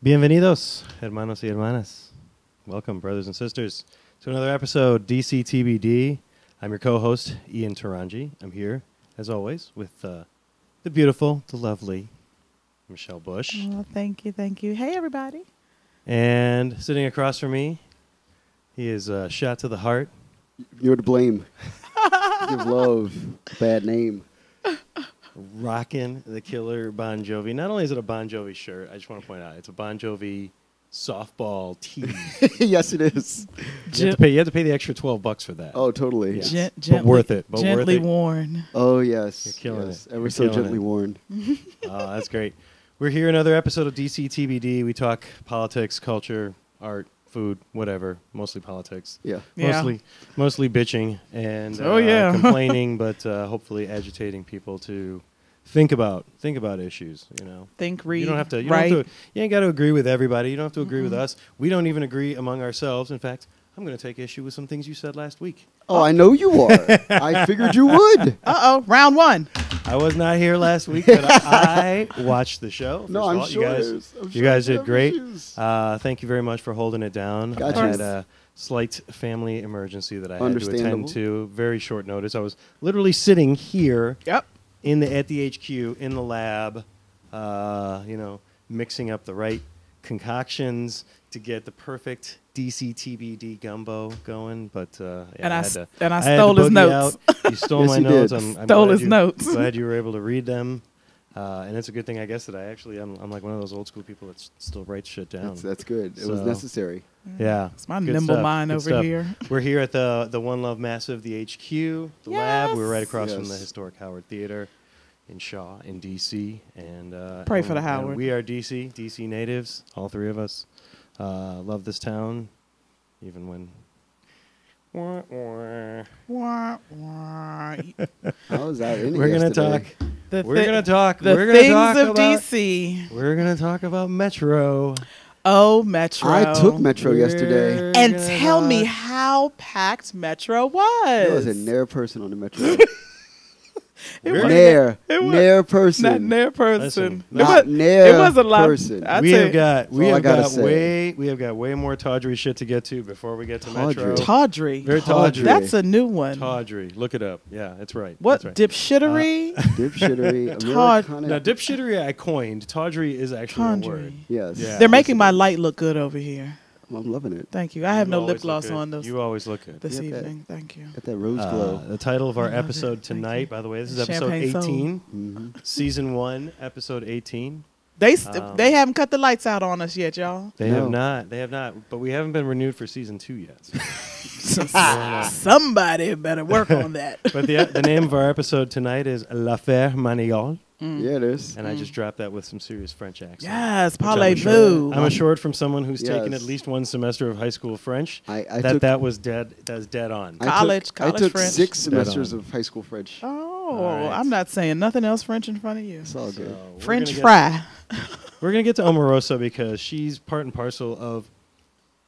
Bienvenidos, hermanos y hermanas. Welcome, brothers and sisters, to another episode, DC TBD. I'm your co-host, Ian Taranji. I'm here, as always, with the beautiful, the lovely Michelle Bush. Oh, thank you, thank you. Hey, everybody. And sitting across from me, he is shot to the heart. You're to blame. Give love, bad name. Rocking the killer Bon Jovi. Not only is it a Bon Jovi shirt, I just want to point out, it's a Bon Jovi softball tee. Yes, it is. You have to pay the extra $12 for that. Oh, totally. Yeah. Gently, but worth it. But gently worth it. worn. Oh, yes. You're killing yes. it. Ever You're so killing gently it. worn. Oh, that's great. We're here another episode of DC TBD. We talk politics, culture, art, food, whatever. Mostly politics. Yeah. Mostly bitching and complaining, but hopefully agitating people to think about issues. You know, Read. You don't have to. You write. ain't got to agree with everybody. You don't have to agree with us. We don't even agree among ourselves. In fact, I'm going to take issue with some things you said last week. Oh, I know you are. I figured you would. Uh-oh, round one. I was not here last week, but I watched the show. No, First of I'm all, sure you guys did have great. issues. Thank you very much for holding it down. Gotcha. I had a slight family emergency that I had to attend Understandable. to. Very short notice. I was literally sitting here Yep. at the HQ in the lab, mixing up the right concoctions to get the perfect DC TBD gumbo going. But I had stole to his boogie notes. out. You stole Yes, my you notes. did. I'm Stole glad his notes. Glad you were able to read them. And it's a good thing, I guess, that I'm like one of those old school people that still writes shit down. That's good. It was So- necessary. Yeah. It's my Good nimble stuff. mind Good over stuff. here. We're here at the One Love Massive, the HQ, the lab. We're right across from the Yes. historic Howard Theater in Shaw in DC. And Pray for the and Howard. we are DC natives, all three of us. Love this town, even when. Wah, wah. I was out in it We're gonna yesterday. talk. We're gonna talk. The We're gonna things talk of about. DC. We're gonna talk about Metro. Oh, Metro. I took Metro yesterday. We're And gonna tell me talk- how packed Metro was. There was a Nair person on the Metro. It We're- was- Nair. it was- Nair person. Not Nair person. Listen, Not Nair it was a lot. person. I'd we say have got all I gotta way more tawdry shit to get to before we get to Tawdry. Metro. tawdry. Very tawdry. That's a new one. Tawdry. Look it up. Yeah, that's right. What? That's right. Dipshittery? Dipshittery. Tawd- Americana. Now, dipshittery I coined. Tawdry is actually a word. Tawdry. Yes. Yeah. They're making my light look good over here. I'm loving it. Thank you. I have You no always lip look gloss good. on this You always look good. this You got that. evening. Thank you. Got that rose glow. The title of our I love episode it. Thank tonight, you. by the way, this is episode Champagne soul. 18, Mm-hmm. season 1, episode 18. They Um, they haven't cut the lights out on us yet, y'all. They No. have not. They have not. But we haven't been renewed for season 2 yet. Somebody better work on that. But the name of our episode tonight is L'Affaire Manigault. Yeah, it is. And I just dropped that with some serious French accent. Yes, Which I'm parlez-vous. I'm assured from someone who's taken Yes. at least one semester of high school French I that was dead. That was dead on. College I took French. 6 semesters on. of high school French. Oh, All right. I'm not saying nothing else French in front of you. It's all So good. we're French gonna get- fry. We're gonna get to Omarosa because she's part and parcel of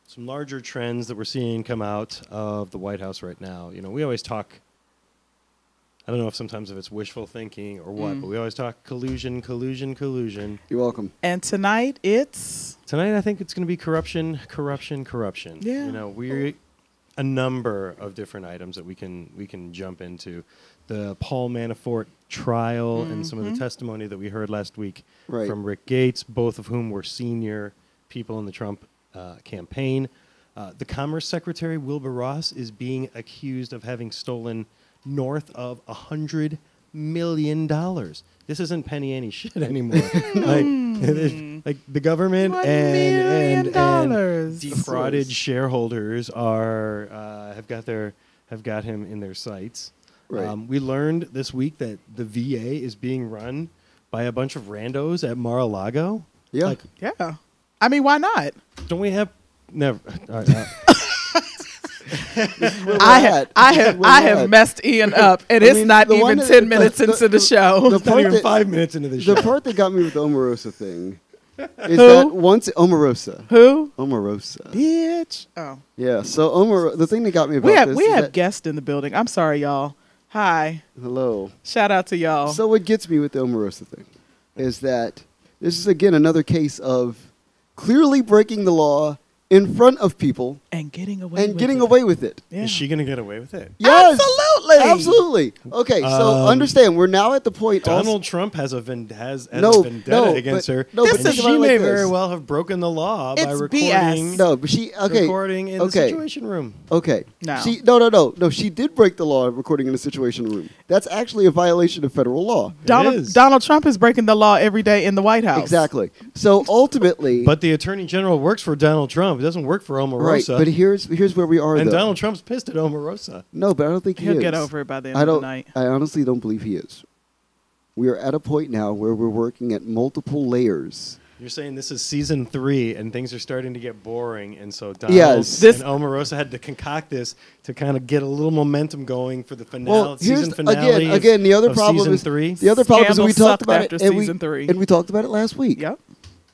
some larger trends that we're seeing come out of the White House right now. You know, we always talk. I don't know if sometimes if it's wishful thinking or what, but we always talk collusion. You're welcome. And tonight it's Tonight, I think it's going to be corruption. Yeah. You know, we're a number of different items that we can jump into. The Paul Manafort trial and some of the testimony that we heard last week Right. from Rick Gates, both of whom were senior people in the Trump campaign. The Commerce Secretary, Wilbur Ross, is being accused of having stolen north of $100 million. This isn't penny any shit anymore. like the government $1 and million. defrauded shareholders are have got him in their sights. Right. We learned this week that the VA is being run by a bunch of randos at Mar-a-Lago. Yeah. Like, yeah. I mean, why not? don't we have never? All right, I have messed Ian up, and it's mean, not the one even that- 10 minutes into the show. the It's not part even that- 5 minutes into the show. The part that got me with the Omarosa thing is Who? that once Omarosa. Who? Omarosa. Bitch. Oh, Yeah. So the thing that got me about we have this we is have that, guests in the building. I'm sorry, y'all. Hi. hello. Shout out to y'all. So what gets me with the Omarosa thing is that this is again another case of clearly breaking the law in front of people and getting away with it. Yeah. Is she going to get away with it? Yes, Absolutely. absolutely. Okay, so understand we're now at the point. Donald Trump has a vendetta against her. No, This but is- She may very well have broken the law by It's recording. BS. No, but she Recording in the Situation Room. Okay. No. No. She did break the law of recording in the Situation Room. That's actually a violation of federal law. is. Donald Trump is breaking the law every day in the White House. Exactly. So ultimately, But the Attorney General works for Donald Trump. It doesn't work for Omarosa. right. But here's where we are. and though. Donald Trump's pissed at Omarosa. No, but I don't think He'll he is. get over it by the end of the night. I honestly don't believe he is. We are at a point now where we're working at multiple layers. You're saying this is season 3 and things are starting to get boring, and so Donald Yes. and Omarosa had to concoct this to kind of get a little momentum going for the finale. Well, here's season finale again the other of problem season is 3. the other problem is Scandal we talked sucked about it after season 3. and we talked about it last week. Yep.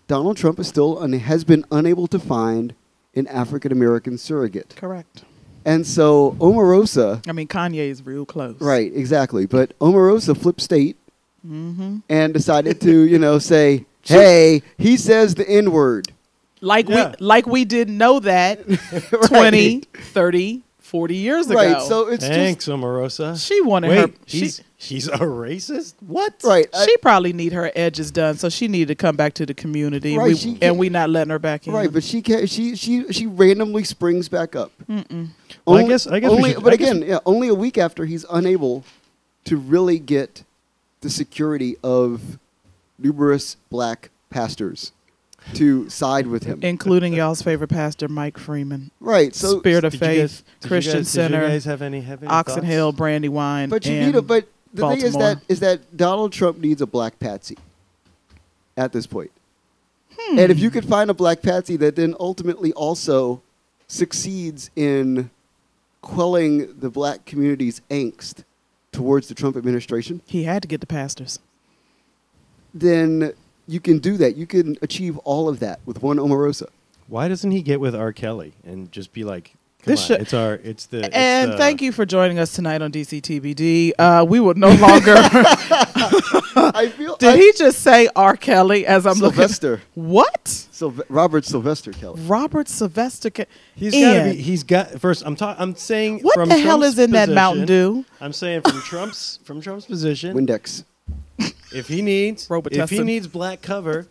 Donald Trump is still has been unable to find an African American surrogate, Correct. and so Omarosa. I mean, Kanye is real close. Right, exactly. But Omarosa flipped state and decided to, say, hey, he says the N-word. Like we didn't know that Right. 20, 30, 40 years ago. Right, so it's Thanks, Omarosa. She wanted Wait, her. he's a racist? What? right. She probably need her edges done, so she needed to come back to the community, Right, and we not letting her back in. Right, but she randomly springs back up. Well, I guess we only, should- but I guess- again, only a week after he's unable to really get the security of numerous black pastors to side with him. including y'all's favorite pastor, Mike Freeman. Right, so Spirit of Did you Faith, guys- Christian Did you Center, guys have any Oxon thoughts? Hill, Brandywine, but you and need a but the thing Baltimore. is that Donald Trump needs a black patsy at this point. And if you could find a black patsy that then ultimately also succeeds in quelling the black community's angst towards the Trump administration, He had to get the pastors. then you can do that. You can achieve all of that with one Omarosa. Why doesn't he get with R. Kelly and just be like, come This on, should- And thank you for joining us tonight on DCTBD. We will no longer. I feel Did he just say R. Kelly as I'm Sylvester. looking? What? Robert Sylvester Kelly. Robert Sylvester. He's got to be. He's got first. I'm saying What from the hell Trump's is in that position- Mountain Dew? I'm saying from Trump's position. Windex. If he needs Robitussin. black cover,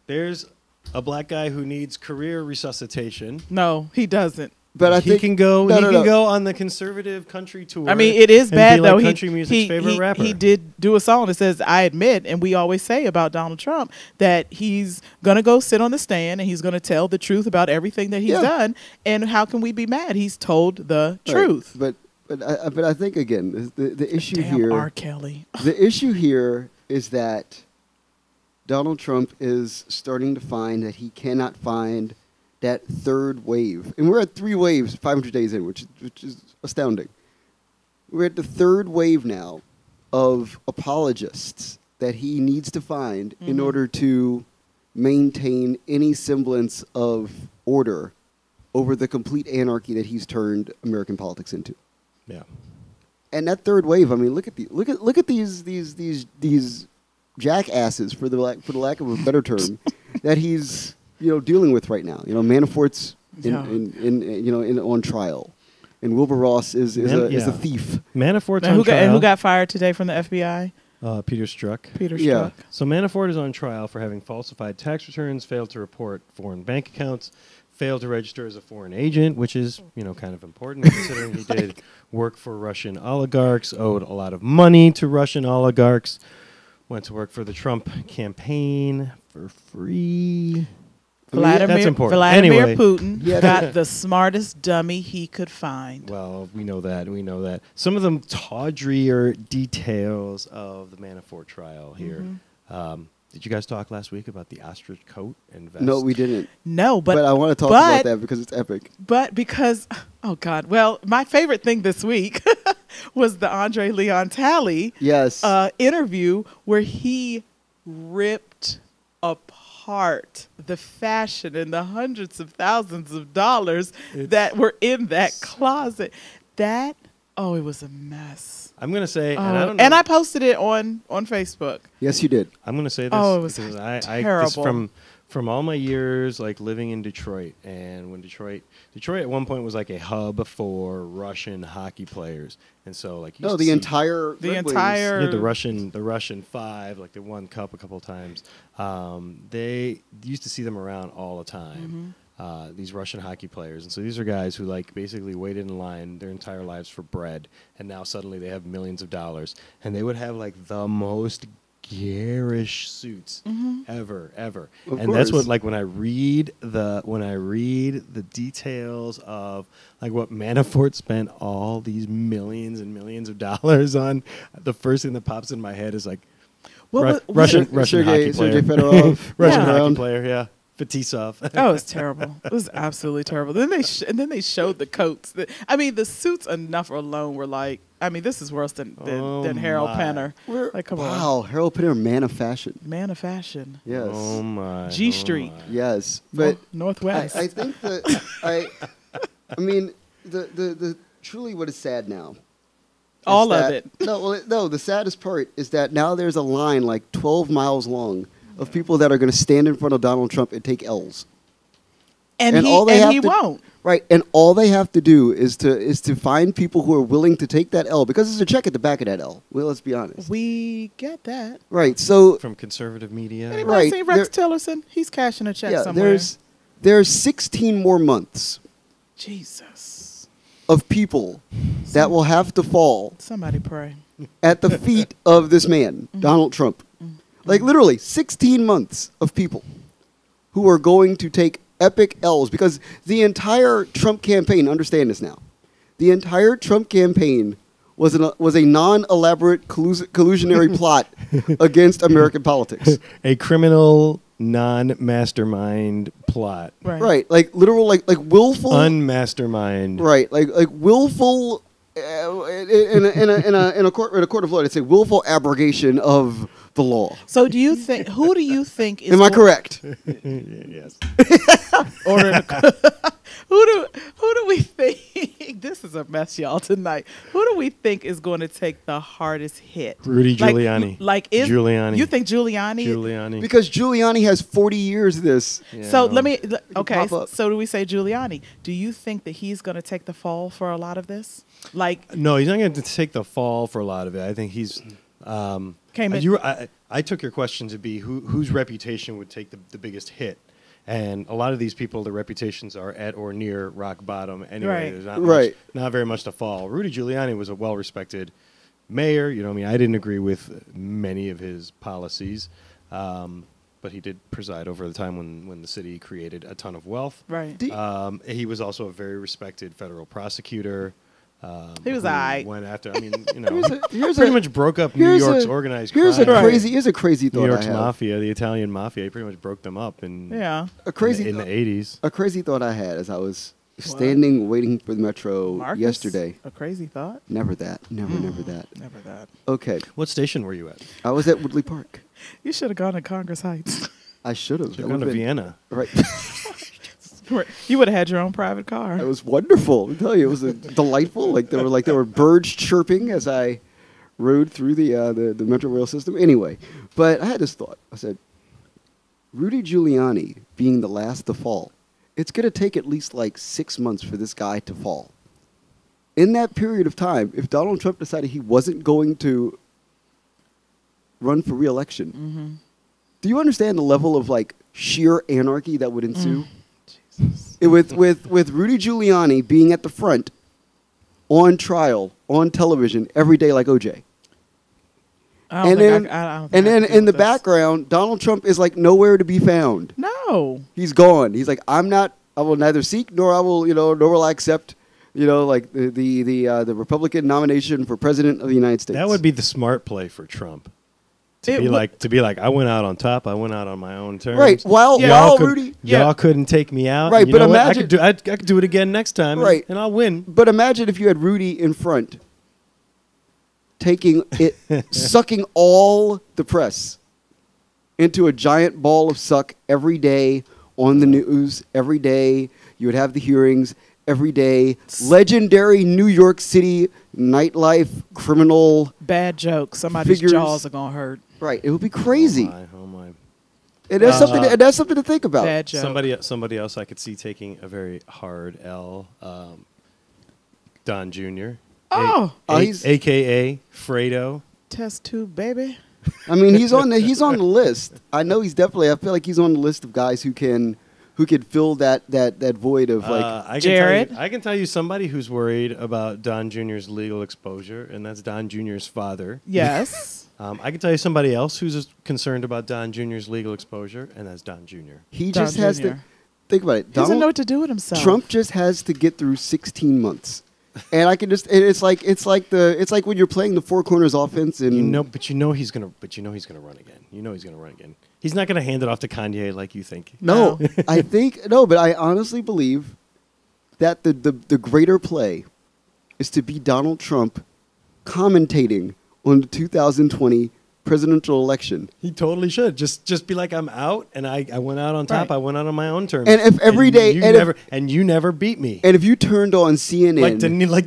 there's a black guy who needs career resuscitation. No, he doesn't. But I he think can go. No, he no, can no. go on the conservative country tour. I mean, it is and bad be like though. Country music's favorite rapper. He did do a song that says, "I admit," and we always say about Donald Trump that he's gonna go sit on the stand and he's gonna tell the truth about everything that he's Yeah. done. And how can we be mad? He's told the Right. truth. But I think again the issue Damn here. R. Kelly. The issue here is that Donald Trump is starting to find that he cannot find that third wave. And we're at 3 waves 500 days in, which is astounding. We're at the third wave now of apologists that he needs to find in order to maintain any semblance of order over the complete anarchy that he's turned American politics into. Yeah. And that third wave, I mean, look at these jackasses, for the lack of a better term, that he's dealing with right now. Manafort's on trial, and Wilbur Ross is a thief. Manafort's And on trial. who got fired today from the FBI? Peter Strzok. Peter Yeah. Strzok. So Manafort is on trial for having falsified tax returns, failed to report foreign bank accounts, failed to register as a foreign agent, which is, kind of important considering he did work for Russian oligarchs, owed a lot of money to Russian oligarchs, went to work for the Trump campaign for free. That's important. Vladimir Anyway. Putin Yeah. got the smartest dummy he could find. Well, we know that. Some of the tawdrier details of the Manafort trial here. Did you guys talk last week about the ostrich coat and vest? No, we didn't. No, But I want to talk about that because it's epic. But because, oh God, well, my favorite thing this week was the Andre Leon Talley Yes. interview where he ripped apart the fashion and the hundreds of thousands of dollars that were in that closet. It was a mess. I'm going to say, and I don't know. And I posted it on Facebook. Yes, you did. I'm going to say this. Oh, it was because I terrible. this from all my years like living in Detroit, and when Detroit at one point was like a hub for Russian hockey players, and so like you used to see The Red Wings. entire the Russian Five, like they won cup a couple of times. They used to see them around all the time. These Russian hockey players, and so these are guys who like basically waited in line their entire lives for bread, and now suddenly they have millions of dollars, and they would have like the most garish suits ever, Of and that's course. what like when I read the details of like what Manafort spent all these millions and millions of dollars on, the first thing that pops in my head is like Russian hockey player, Sergei Fedorov, Russian walking hockey around. player, yeah. Fetisov. Oh, it was terrible. It was absolutely terrible. Then they showed the coats. I mean, the suits enough alone were like. I mean, this is worse than Harold my. Penner. Like, come on, Wow, Harold Penner, man of fashion. man of fashion. Yes. Oh my. G Street. Yes, but Northwest. I think that I mean the truly what is sad now. is All of that- it. No. The saddest part is that now there's a line like 12 miles long of people that are going to stand in front of Donald Trump and take L's. and and he won't. Right, and all they have to do is to find people who are willing to take that L, because there's a check at the back of that L. Well, let's be honest. We get that. Right, so From conservative media. Anybody Right, seen Rex there- Tillerson? He's cashing a check yeah, somewhere. there's 16 more months Jesus. of people that will have to fall Somebody pray. at the feet of this man, Donald Trump. Like literally 16 months of people who are going to take epic L's, because the entire Trump campaign, understand this now, the entire Trump campaign was a non-elaborate collusionary plot against American politics. A criminal non-mastermind plot. Right, like literal, like willful, Unmastermind. right, like willful. In a court of law, it's a willful abrogation of the law. So do you think? Who do you think is? Am I correct? Yes. Or who do we think? This is a mess, y'all. Tonight, who do we think is going to take the hardest hit? Rudy Giuliani. Giuliani. You think Giuliani? Giuliani. Because Giuliani has 40 years of this. So Yeah. let me. Okay. pop up. So do we say Giuliani? Do you think that he's going to take the fall for a lot of this? Like No, he's not going to take the fall for a lot of it. I think he's. Came in- I took your question to be whose reputation would take the biggest hit. And a lot of these people, their reputations are at or near rock bottom anyway. Right. There's not, Right. not very much to fall. Rudy Giuliani was a well-respected mayor. You know, I mean, I didn't agree with many of his policies, but he did preside over the time when the city created a ton of wealth. right. He was also a very respected federal prosecutor. He was who aight. went after. I mean, you know, Here's pretty a- much broke up New here's York's a- organized Here's crime. a crazy New thought York's I have. mafia, the Italian mafia. He pretty much broke them up in Yeah. A crazy in the 80s. A crazy thought I had as I was standing waiting for the metro Marcus? yesterday. A crazy thought. Never that. Never that. Never that. Okay. What station were you at? I was at Woodley Park. You should have gone to Congress Heights. I should have. Should have gone to Vienna. Right. You would have had your own private car. It was wonderful. I tell you, it was delightful. There were birds chirping as I rode through the metro rail system. Anyway, but I had this thought. I said, Rudy Giuliani being the last to fall, it's going to take at least like 6 months for this guy to fall. In that period of time, if Donald Trump decided he wasn't going to run for re-election, do you understand the level of like sheer anarchy that would ensue? With Rudy Giuliani being at the front, on trial, on television, every day like OJ. I don't And think then, I don't think and I then can deal in the with this. background, Donald Trump is like nowhere to be found. No. He's gone. He's like, I will neither seek nor nor will I accept, like the Republican nomination for president of the United States. That would be the smart play for Trump. It would- To be like, I went out on top. I went out on my own terms. right. While Rudy, y'all couldn't take me out. Right, You but know what? imagine- I could do it again next time. Right. and I'll win. but imagine if you had Rudy in front, taking it, sucking all the press into a giant ball of suck every day on the news. Every day you would have the hearings. Every day, legendary New York City nightlife criminal. Bad joke. Somebody's Figures- jaws are gonna hurt. Right, it would be crazy. Oh my. And that's something to think about. Bad joke. Somebody else I could see taking a very hard L. Don Jr. Oh. He's AKA Fredo. Test tube, baby. I mean, he's on the list. I know he's definitely. I feel like he's on the list of guys who can fill that void of like Jared. I can tell you somebody who's worried about Don Jr.'s legal exposure, and that's Don Jr.'s father. Yes. I can tell you somebody else who's concerned about Don Jr.'s legal exposure, and that's Don Jr. He Don just has Jr. to think about it. He doesn't know what to do with himself. Trump just has to get through 16 months. And I can just it's like when you're playing the four corners offense and you know he's gonna run again. You know he's gonna run again. He's not gonna hand it off to Kanye like you think. No, but I honestly believe that the greater play is to be Donald Trump commentating on the 2020 presidential election. He totally should. Just be like, I'm out, and I went out on top. Right. I went out on my own terms. And if every day, you never beat me. And if you turned on CNN, like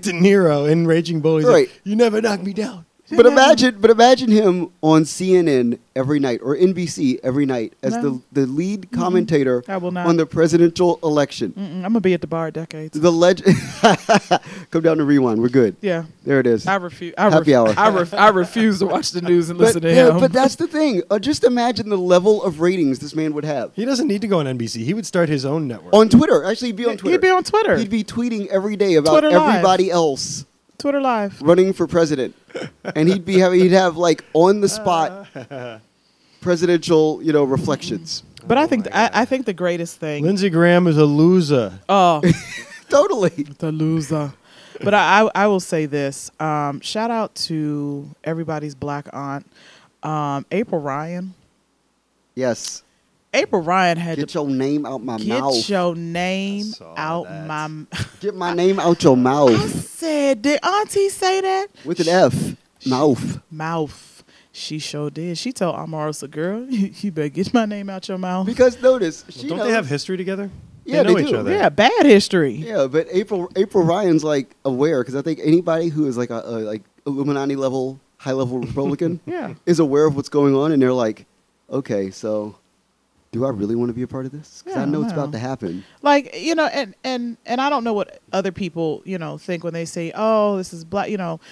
De Niro in Raging Bull, he's right. like, you never knocked me down. But imagine him on CNN every night or NBC every night as the lead commentator I will not. on the presidential election. I'm gonna be at the bar decades. The legend. Come down to Rewind. We're good. Yeah, there it is. I refuse. Happy hour. I refuse to watch the news and listen to him. But that's the thing. Just imagine the level of ratings this man would have. He doesn't need to go on NBC. He would start his own network. On Twitter. Actually, he'd be on Twitter. He'd be on Twitter. He'd be tweeting every day about Twitter Live. everybody else. Twitter Live. Running for president. And he'd have like on the spot presidential, reflections. But I think I think the greatest thing. Lindsey Graham is a loser. Oh, totally. The loser. But I will say this. Shout out to everybody's black aunt, April Ryan. Yes. April Ryan had Get to your name out my mouth. Get your name out my Get my name out your I mouth. said, did Auntie say that? With an F. Mouth. Mouth. She sure did. She told Omarosa, girl, you better get my name out your mouth. Because notice, Don't they have history together? Yeah, they know they each do. other. Yeah, bad history. Yeah, but April Ryan's like aware because I think anybody who is like a like Illuminati level, high level Republican, Yeah. is aware of what's going on, and they're like, okay, so do I really want to be a part of this? Because I know it's about to happen. Like, and I don't know what other people, think when they say, oh, this is black,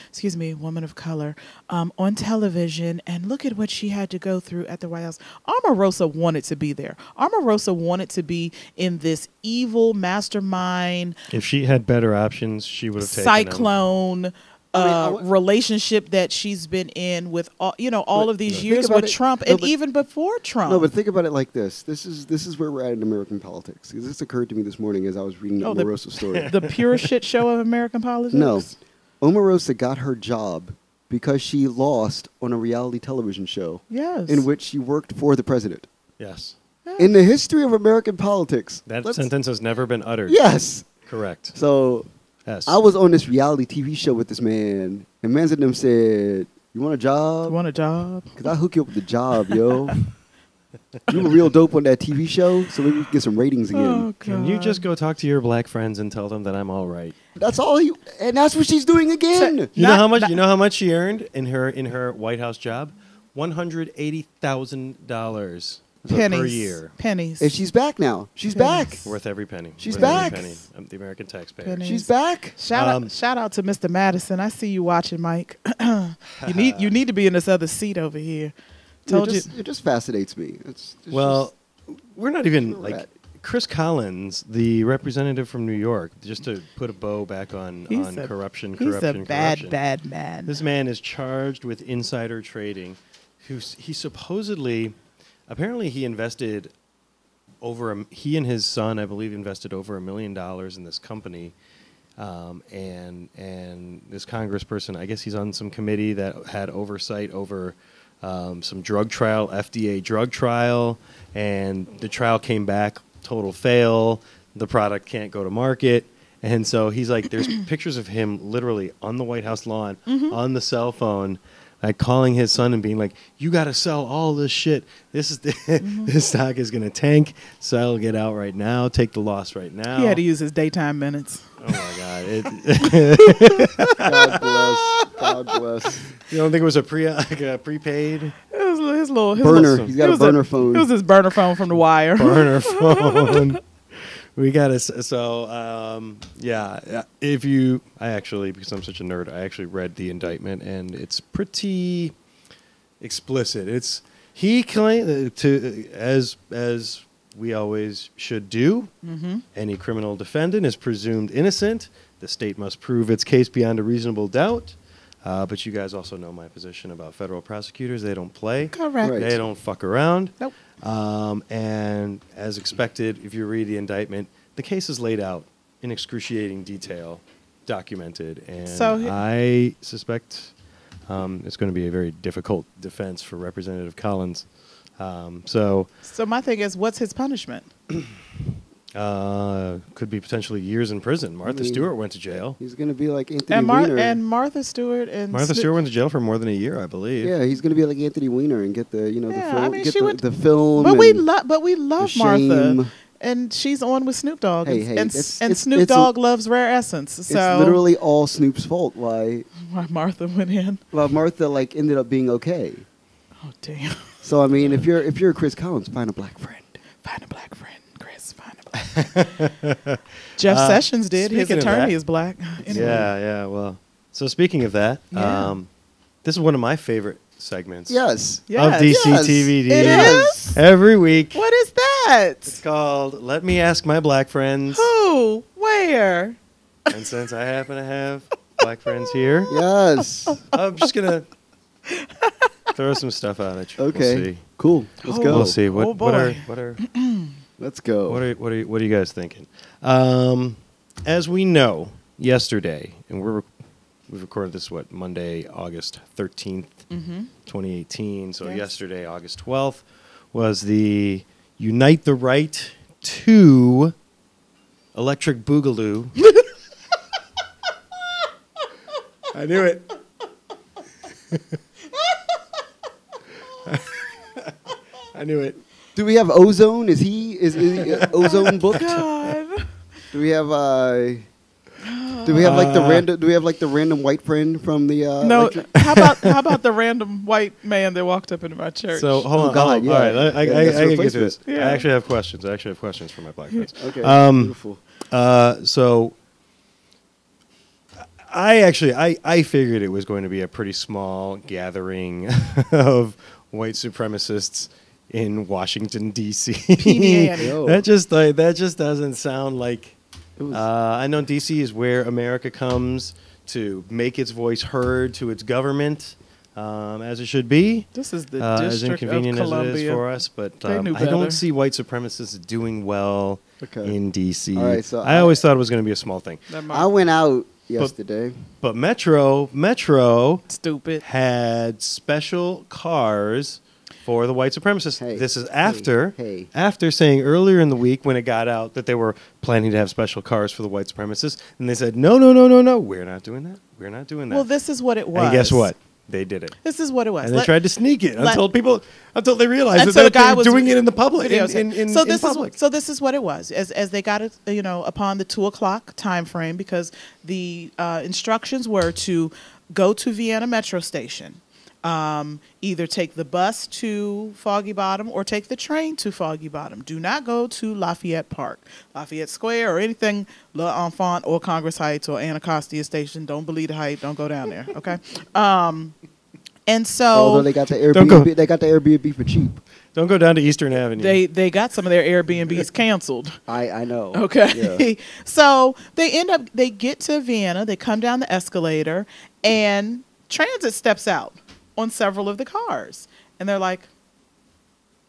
excuse me, woman of color, on television, and look at what she had to go through at the White House. Omarosa wanted to be there. Omarosa wanted to be in this evil mastermind. If she had better options, she would have taken cyclone. them. Relationship that she's been in with all of these years with Trump and even before Trump. No, but think about it like this. This is where we're at in American politics. Because this occurred to me this morning as I was reading the Omarosa story. The pure shit show of American politics? No. Omarosa got her job because she lost on a reality television show. Yes. In which she worked for the president. Yes. In the history of American politics. That sentence has never been uttered. Yes. Correct. So yes. I was on this reality TV show with this man, and mans and them said, you want a job? You want a job? Because I hook you up with a job, yo. You were real dope on that TV show, so maybe we can get some ratings again. Oh, Can you just go talk to your black friends and tell them that I'm all right? That's all and that's what she's doing again. You know how much she earned in her White House job? $180,000 per year. Pennies. And she's back now. She's back. Worth every penny. She's Worth back. Every penny. I'm the American taxpayer. Pennies. She's back. Shout out to Mr. Madison. I see you watching, Mike. you need to be in this other seat over here. It just fascinates me. We're not even like Chris Collins, the representative from New York, just to put a bow back on corruption. He's a bad man. This man is charged with insider trading. He supposedly, apparently he invested he and his son, I believe, invested over $1 million in this company. And this congressperson, I guess he's on some committee that had oversight over some drug trial, FDA drug trial, and the trial came back, total fail. The product can't go to market. And so he's like, there's pictures of him literally on the White House lawn, on the cell phone, like calling his son and being like, you got to sell all this shit. This stock is going to tank. Sell, get out right now. Take the loss right now. He had to use his daytime minutes. Oh, my God. God bless. God bless. You don't think it was a prepaid? It his little burner. little- He's got it a was burner phone. It was his burner phone from The Wire. Burner phone. We got to, so, yeah, if you, I actually, because I'm such a nerd, I actually read the indictment, and it's pretty explicit. He claimed as we always should do, any criminal defendant is presumed innocent. The state must prove its case beyond a reasonable doubt. But you guys also know my position about federal prosecutors. They don't play. Correct. Right. They don't fuck around. Nope. And as expected, if you read the indictment, the case is laid out in excruciating detail, documented. And So I suspect it's going to be a very difficult defense for Representative Collins. So my thing is, what's his punishment? could be potentially years in prison. Martha Stewart went to jail. He's going to be like Anthony And Weiner. and Martha Stewart and Martha Stewart went to jail for more than a year, I believe. Yeah, he's going to be like Anthony Weiner and get the Yeah, the I film, mean, get she went- the film. But we love the Martha, shame. and she's on with Snoop Dogg, Hey, and it's- Snoop it's a- Dogg loves Rare Essence. So It's literally all Snoop's fault. Why Martha went in. Martha like ended up being okay. Oh damn! So I mean, if you're Chris Collins, find a black friend. Find a black friend, Chris. Find a black friend. Jeff Sessions did. His speaking of attorney that- is black. Anyway. Yeah. Well, so speaking of that, Yeah. this is one of my favorite segments Yes. Yes. of DC Yes. TVD. It is? Every week. What is that? It's called "Let Me Ask My Black Friends," Who? Where? and since I happen to have black friends here, Yes. I'm just gonna throw some stuff out at you. Okay. We'll see. Cool. Let's Oh. go. We'll see. What, Oh, what are boy. what are Let's go. what are you guys thinking? As we know, yesterday, and we've recorded this Monday, August 13th, 2018. So Yes. yesterday, August 12th, was the Unite the Right 2 Electric Boogaloo. I knew it. I knew it. Do we have Ozone? Is he Ozone booked? God. Do we have like the random? Do we have like the random white friend from the? No. electric- How about the random white man that walked up into my church? So hold on. Oh, God, hold on. yeah. All right, I Yeah, can that's get through replacement. this. Yeah. I actually have questions. I actually have questions for my black friends. Okay. Beautiful. So I figured it was going to be a pretty small gathering of white supremacists in Washington D.C. PDA. Yo. that just doesn't sound like. It was- I know D.C. is where America comes to make its voice heard to its government, as it should be. This is the As District of inconvenient as it is Columbia. for us, but They knew I better. don't see white supremacists doing well Okay. in D.C. All right, so I always thought it was going to be a small thing, That I mark- went out yesterday. but Metro Stupid. had special cars for the white supremacists. Hey, This is hey. after saying earlier in the week when it got out that they were planning to have special cars for the white supremacists, and they said no, we're not doing that. We're not doing that. Well, this is what it was. and guess what? They did it. This is what it was. And they Let- tried to sneak it let- until they realized Until that the guy they were was doing it in the public. videos. In so this public. is this is what it was. As they got it, upon the 2:00 time frame, because the instructions were to go to Vienna Metro Station, either take the bus to Foggy Bottom or take the train to Foggy Bottom. Do not go to Lafayette Park, Lafayette Square, or anything L'Enfant or Congress Heights or Anacostia Station. Don't believe the hype. Don't go down there. Okay. And so Although they got the Don't go. Airbnb, they got the Airbnb for cheap. Don't go down to Eastern Avenue. they got some of their Airbnbs canceled. I know. Okay. Yeah. So they get to Vienna, they come down the escalator, and transit steps out on several of the cars. And they're like,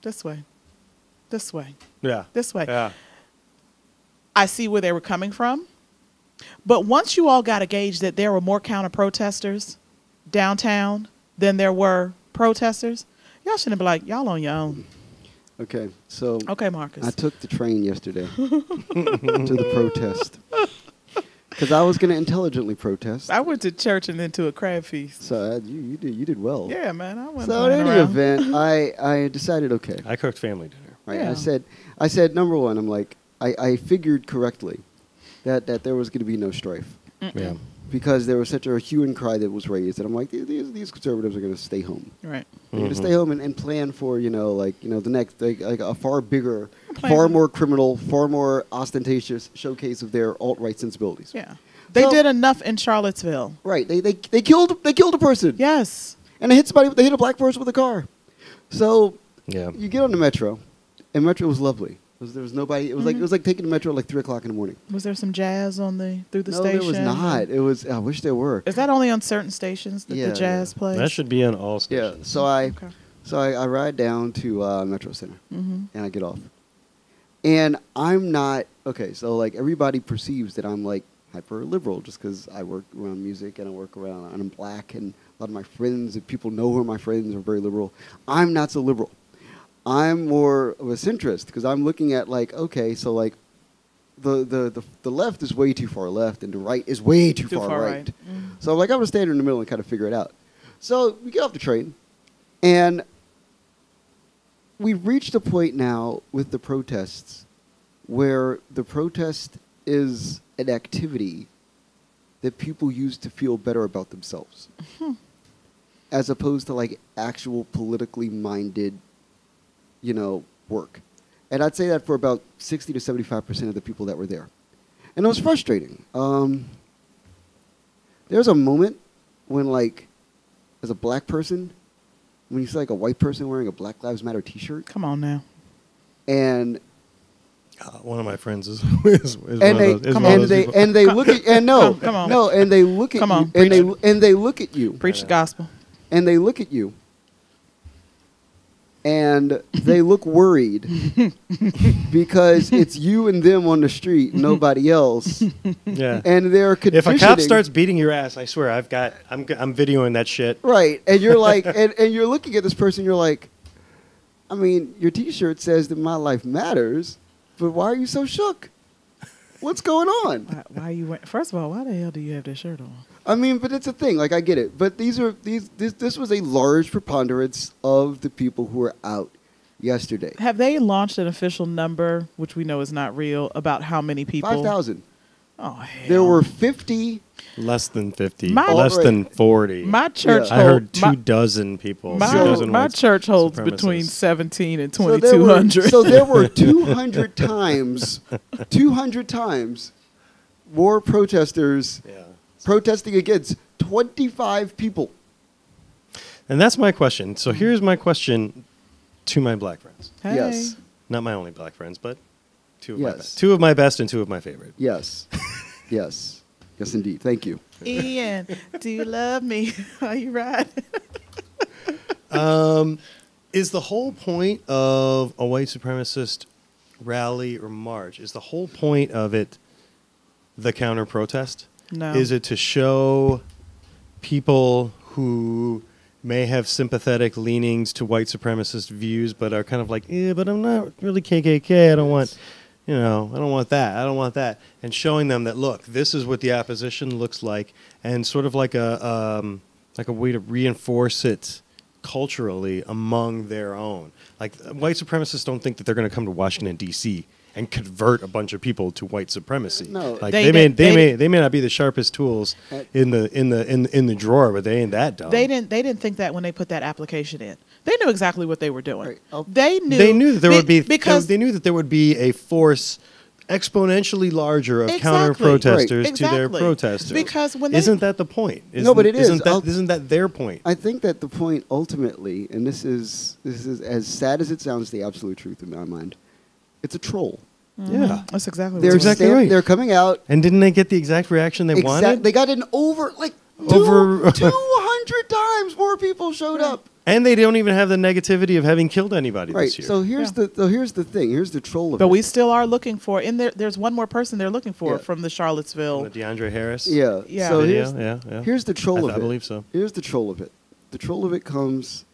this way, this way, yeah. this way. Yeah. I see where they were coming from. But once you all got a gauge that there were more counter protesters downtown than there were protesters, y'all shouldn't be like, y'all on your own. Okay. So Okay, Marcus. I took the train yesterday to the protest because I was going to intelligently protest. I went to church and then to a crab feast. So you did well. Yeah, man. I went So in any around. event, I decided okay. I cooked family dinner. Right. Yeah. I said number one. I'm like I figured correctly that there was going to be no strife. Yeah. because there was such a hue and cry that was raised. And I'm like, these conservatives are going to stay home. Right. They're going to stay home and plan for, the next, like a far bigger, Plan far for- more criminal, far more ostentatious showcase of their alt-right sensibilities. Yeah. They So- did enough in Charlottesville. Right. They killed a person. Yes. And they hit a black person with a car. So Yeah. you get on the metro, and metro was lovely. There was nobody. It was like taking the metro at like 3:00 in the morning. Was there some jazz through the No, station? there was not. It was. I wish there were. Is that only on certain stations that Yeah, the jazz plays? That should be on all Yeah. stations. So I ride down to Metro Center, Mm-hmm. and I get off. And I'm not okay. So like everybody perceives that I'm like hyper liberal just because I work around music and I'm black, and a lot of my friends, if people know who are my friends, are very liberal. I'm not so liberal. I'm more of a centrist because I'm looking at like, okay, so like the left is way too far left and the right is way too far right. Mm-hmm. So I'm like, I'm gonna stand in the middle and kind of figure it out. So we get off the train, and we've reached a point now with the protests where the protest is an activity that people use to feel better about themselves, as opposed to like actual politically minded work. And I'd say that for about 60 to 75% of the people that were there. And it was frustrating. There's a moment when, like, as a black person, when you see like a white person wearing a Black Lives Matter T-shirt, Come on now. and One of my friends is one and of they those, is and one of those they people. and they look at and no Come on. no and they look at Come you on, and they look at you Preach the gospel. and they look at you and they look worried because it's you and them on the street, nobody else, Yeah. and they're If conditioning. a cop starts beating your ass, I swear I'm videoing that shit. right, and you're like, and you're looking at this person, you're like, I mean, your T-shirt says that my life matters, but why are you so shook? What's going on? Why you wearing? First of all, why the hell do you have this shirt on? I mean, but it's a thing. Like, I get it. But this was a large preponderance of the people who were out yesterday. Have they launched an official number, which we know is not real, about how many people? 5,000. Oh, hell. There were 50. Less than 50. My- less than 40. My church. Yeah. I heard my- 24 people. My, 2 my white church holds supremacists. between 17 and So there were- 2,200. So there were 200 times more protesters Yeah. protesting against 25 people. And that's my question. So here's my question to my black friends. Hey. Yes. Not my only black friends, but two of Yes. my best. 2 of my best and 2 of my favorite. Yes. Yes. Yes, indeed. Thank you. Ian, do you love me? Are you right? Is the whole point of a white supremacist rally or march, is the whole point of it the counter protest? No. Is it to show people who may have sympathetic leanings to white supremacist views but are kind of like, but I'm not really KKK. I don't want, I don't want that. I don't want that. And showing them that, look, this is what the opposition looks like, and sort of like a way to reinforce it culturally among their own. Like, white supremacists don't think that they're going to come to Washington, D.C. and convert a bunch of people to white supremacy. No. Like They they may not be the sharpest tools in the drawer, but they ain't that dumb. They didn't think that when they put that application in. They knew exactly what they were doing. Right. Oh. They knew. They knew that there would be because they knew that there would be a force exponentially larger of Exactly. counter protesters Right. to their Exactly. protesters. Because when they- isn't that the point? No, but it is. Isn't that their point? I think that the point ultimately, and this is as sad as it sounds, the absolute truth in my mind, it's a troll. Yeah. That's exactly what They're it was. exactly right. They're coming out. And didn't they get the exact reaction they wanted? They got an over 200 times more people showed up. And they don't even have the negativity of having killed anybody Right. this year. So here's the thing. Here's the troll of But it. we still are looking for in there. There's one more person they're looking for Yeah. from the Charlottesville. the DeAndre Harris Yeah. Yeah. So video. here's here's the troll of it. I believe so. Here's the troll of it. The troll of it comes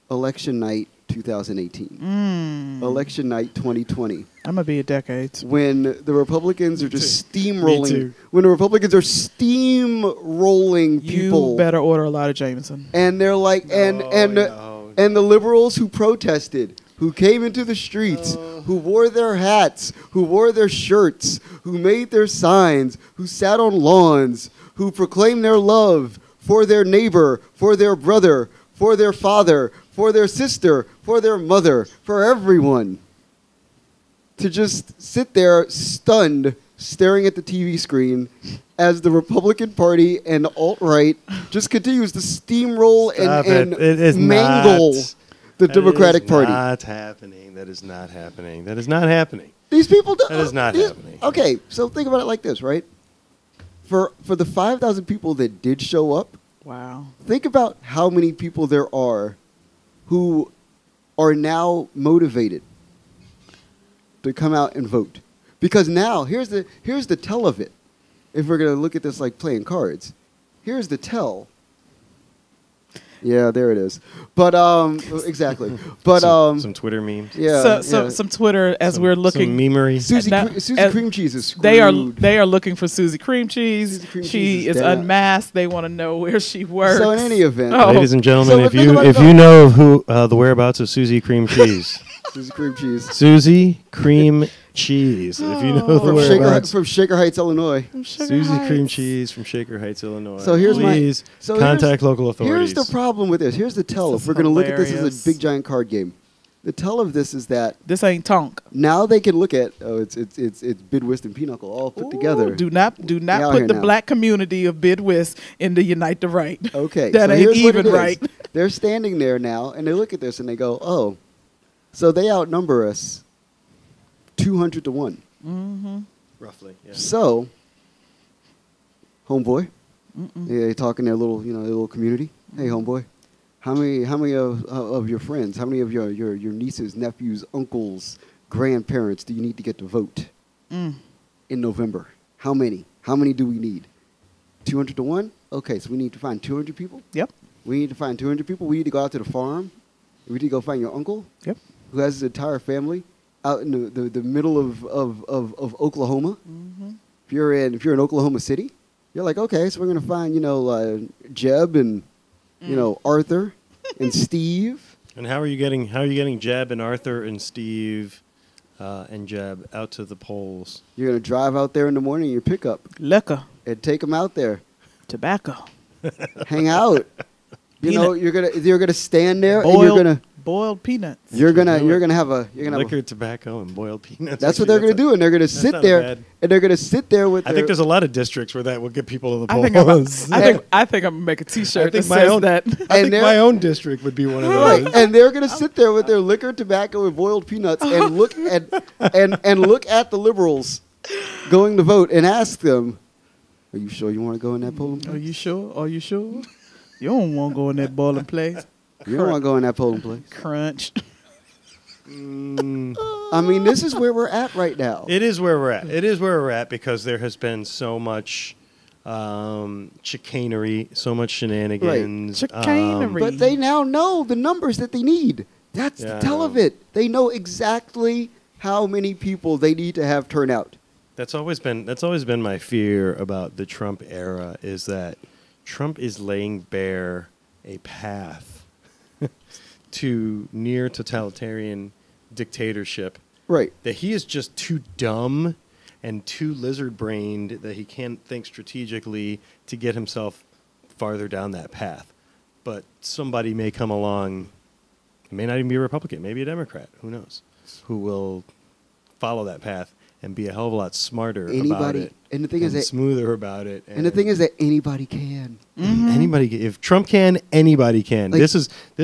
election night 2018. Election night 2020. I'm gonna be a decade. When the Republicans are just Me steamrolling. too. When the Republicans are steamrolling people. You better order a lot of Jameson. And they're like, and No, and no. and the liberals who protested who came into the streets, who wore their hats, who wore their shirts, who made their signs, who sat on lawns, who proclaimed their love for their neighbor, for their brother, for their father, for their sister, for their mother, for everyone. To just sit there stunned, staring at the TV screen as the Republican Party and alt-right just continues to steamroll and mangle the Democratic Party. That is not happening. That is not happening. That is not happening. These people do. That is not happening. Okay, so think about it like this, right? For the 5,000 people that did show up, Wow. think about how many people there are who are now motivated to come out and vote. Because now, here's the tell of it. If we're going to look at this like playing cards, here's the tell. Yeah, there it is. But exactly. But some Twitter memes. Yeah. Some Twitter as we're looking. Some memery. Susie Cream Cheese is screwed. They are looking for Susie Cream Cheese. Susie Cream She Cheese is dead. unmasked. They want to know where she works. So in any event, Oh. Ladies and gentlemen, So if think about you know of who the whereabouts of Susie Cream Cheese, Susie Cream Cheese. Susie Cream Cheese. If you know the From whereabouts, Shaker Heights, Illinois. Susie Cream Cheese from Shaker Heights, Illinois. So here's please contact local authorities. Here's the problem with this. Here's the tell. This If is we're going to look at this as hilarious. a big giant card game, the tell of this is that This ain't Tonk. now they can look at it's Bidwist and Pinochle all put together. Do not Out put here the now. black community of Bidwist in the Unite the Right. Okay, That so ain't here's what even it is. right. They're standing there now and they look at this and they go, oh, so they outnumber us 200 to 1. roughly. Yeah. So, homeboy, they talk in their little, their little community. Hey, homeboy, how many of your friends, how many of your nieces, nephews, uncles, grandparents do you need to get to vote in November? How many? How many do we need? 200 to 1? Okay, so we need to find 200 people. Yep. We need to find 200 people. We need to go out to the farm. We need to go find your uncle. Yep. Who has his entire family out in the middle of Oklahoma. If you're in Oklahoma City, you're like, okay, so we're gonna find Jeb and Arthur and Steve. And how are you getting Jeb and Arthur and Steve and Jeb out to the polls? You're gonna drive out there in the morning in your pickup Liquor, and take them out there, tobacco, hang out. You're gonna stand there and boiled peanuts. you're gonna have Liquor, tobacco, and boiled peanuts. that's what they're gonna do, and they're gonna sit not there bad. and they're gonna sit there with. I think there's a lot of districts where that will get people to the I polls. think I'm gonna make a T-shirt that says that. I And think my own district would be one of Right, those. and they're gonna sit there with their liquor, tobacco, and boiled peanuts, and look at and look at the liberals going to vote, and ask them, "Are you sure you want to go in that polling place? Are you sure? Are you sure? You don't want to go in that boiling place. You don't want to go in that polling place." Crunch. I mean, this is where we're at right now. It is where we're at. It is where we're at because there has been so much chicanery, so much shenanigans. Chicanery. But they now know the numbers that they need. That's the Yeah, tell I of know. it. They know exactly how many people they need to have turn out. That's always been my fear about the Trump era is that Trump is laying bare a path to near totalitarian dictatorship. Right. That he is just too dumb and too lizard-brained that he can't think strategically to get himself farther down that path. But somebody may come along, it may not even be a Republican, maybe a Democrat, who knows, who will follow that path and be a hell of a lot smarter about Anybody, it and the thing is that, smoother about it. and the thing is that anybody can. Anybody, if Trump can, anybody can. Like- This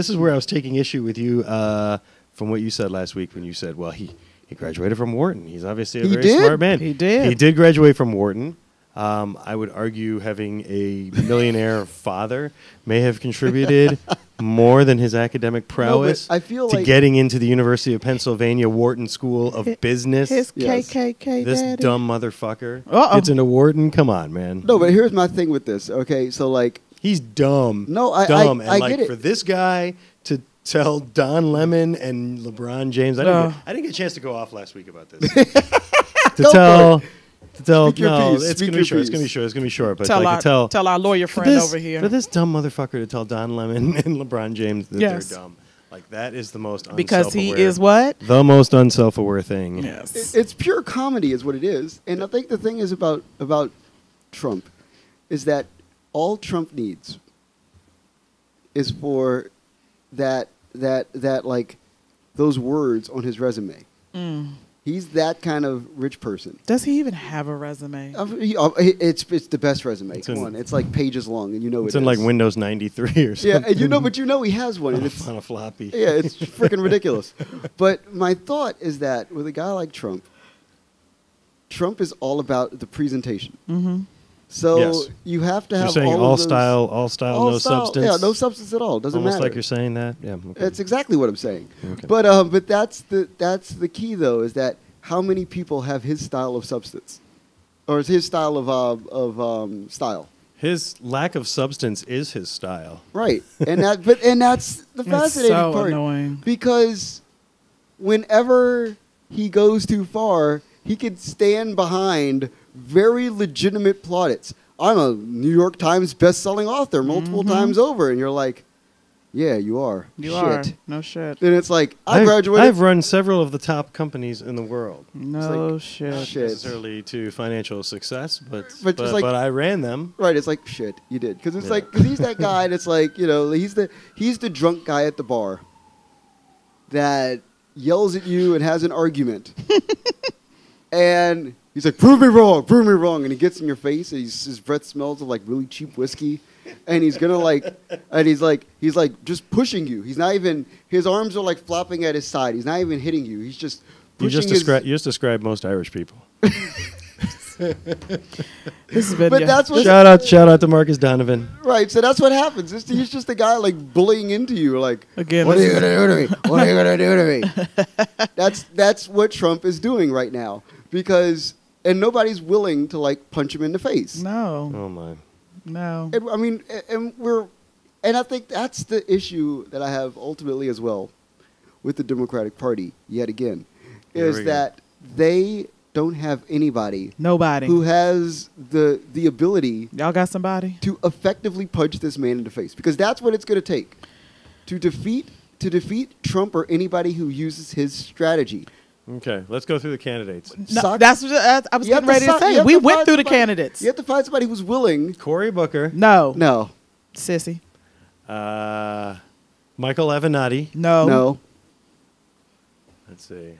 is where I was taking issue with you from what you said last week when you said, well, he graduated from Wharton. He's obviously a He very did? smart man. He did. He did graduate from Wharton. I would argue having a millionaire father may have contributed more than his academic prowess I feel to like getting into the University of Pennsylvania Wharton School of Business. His Yes. KKK This daddy. dumb motherfucker. Uh-oh. It's an Wharton. Come on, man. no, but here's my thing with this. Okay, so like, He's dumb. No, I dumb. And I like get it. for this guy to tell Don Lemon and LeBron James, I didn't get a chance to go off last week about this. Go to tell Speak your no, piece. it's Speak gonna your be short. It's piece. gonna be short. It's gonna be short. But Tell like our, to tell tell our lawyer for friend this, over here. for this dumb motherfucker to tell Don Lemon and LeBron James that Yes. they're dumb. Like, that is the most Because he unself-aware- is what? the most unself-aware thing. Yes. It's pure comedy is what it is. And I think the thing is about Trump is that all Trump needs is for that like those words on his resume. He's that kind of rich person. Does he even have a resume? It's the best resume. It's Come in- on, it's like pages long, and you know It's it in is. like Windows 93 or something. Yeah, and you know, but you know he has one, and it's on a floppy. yeah, it's freaking ridiculous. But my thought is that with a guy like Trump, Trump is all about the presentation. Mm-hmm. So Yes. you have to You're have saying all all of those, style, all no style. substance. Yeah, no substance at all. Doesn't Almost matter. like you're saying that. Yeah. Okay. That's exactly what I'm saying. Okay. But that's the key though, is that how many people have his style of substance, or is his style of style. His lack of substance is his style. Right, and that's the It's fascinating so part, annoying. because whenever he goes too far, he can stand behind very legitimate plaudits. I'm a New York Times best-selling author multiple times over, and you're like, yeah, you are. You Shit. are. No shit. And it's like, I graduated. I've run several of the top companies in the world. No like, shit. Not Shit. necessarily to financial success, but But just like- I ran them. Right, it's like shit. You did because it's Yeah. like 'cause he's that guy that's like, you know, he's the drunk guy at the bar that yells at you and has an argument, and he's like, prove me wrong, and he gets in your face, and his breath smells of like really cheap whiskey, and he's gonna like, and he's like just pushing you. He's not even, his arms are like flopping at his side. He's not even hitting you. He's just You pushing just described most Irish people. This has been But that's what Shout out to Marcus Donovan. right. So that's what happens. He's just a guy like bullying into you, like, Again, what are this you is- gonna do to me? What are you gonna do to me? That's what Trump is doing right now, because and nobody's willing to like punch him in the face. No. Oh my. No. And, I mean, and I think that's the issue that I have ultimately as well with the Democratic Party. Yet again, Here is we go. that they don't have anybody Nobody. who has the ability Y'all got somebody? to effectively punch this man in the face, because that's what it's going to take to defeat Trump or anybody who uses his strategy. Okay, let's go through the candidates. No, Suck. that's what I was You have getting ready to you say. have We to went find through the somebody- candidates. You have to find somebody who's willing. Cory Booker. No. No, Sissy. Michael Avenatti. No. no. Let's see.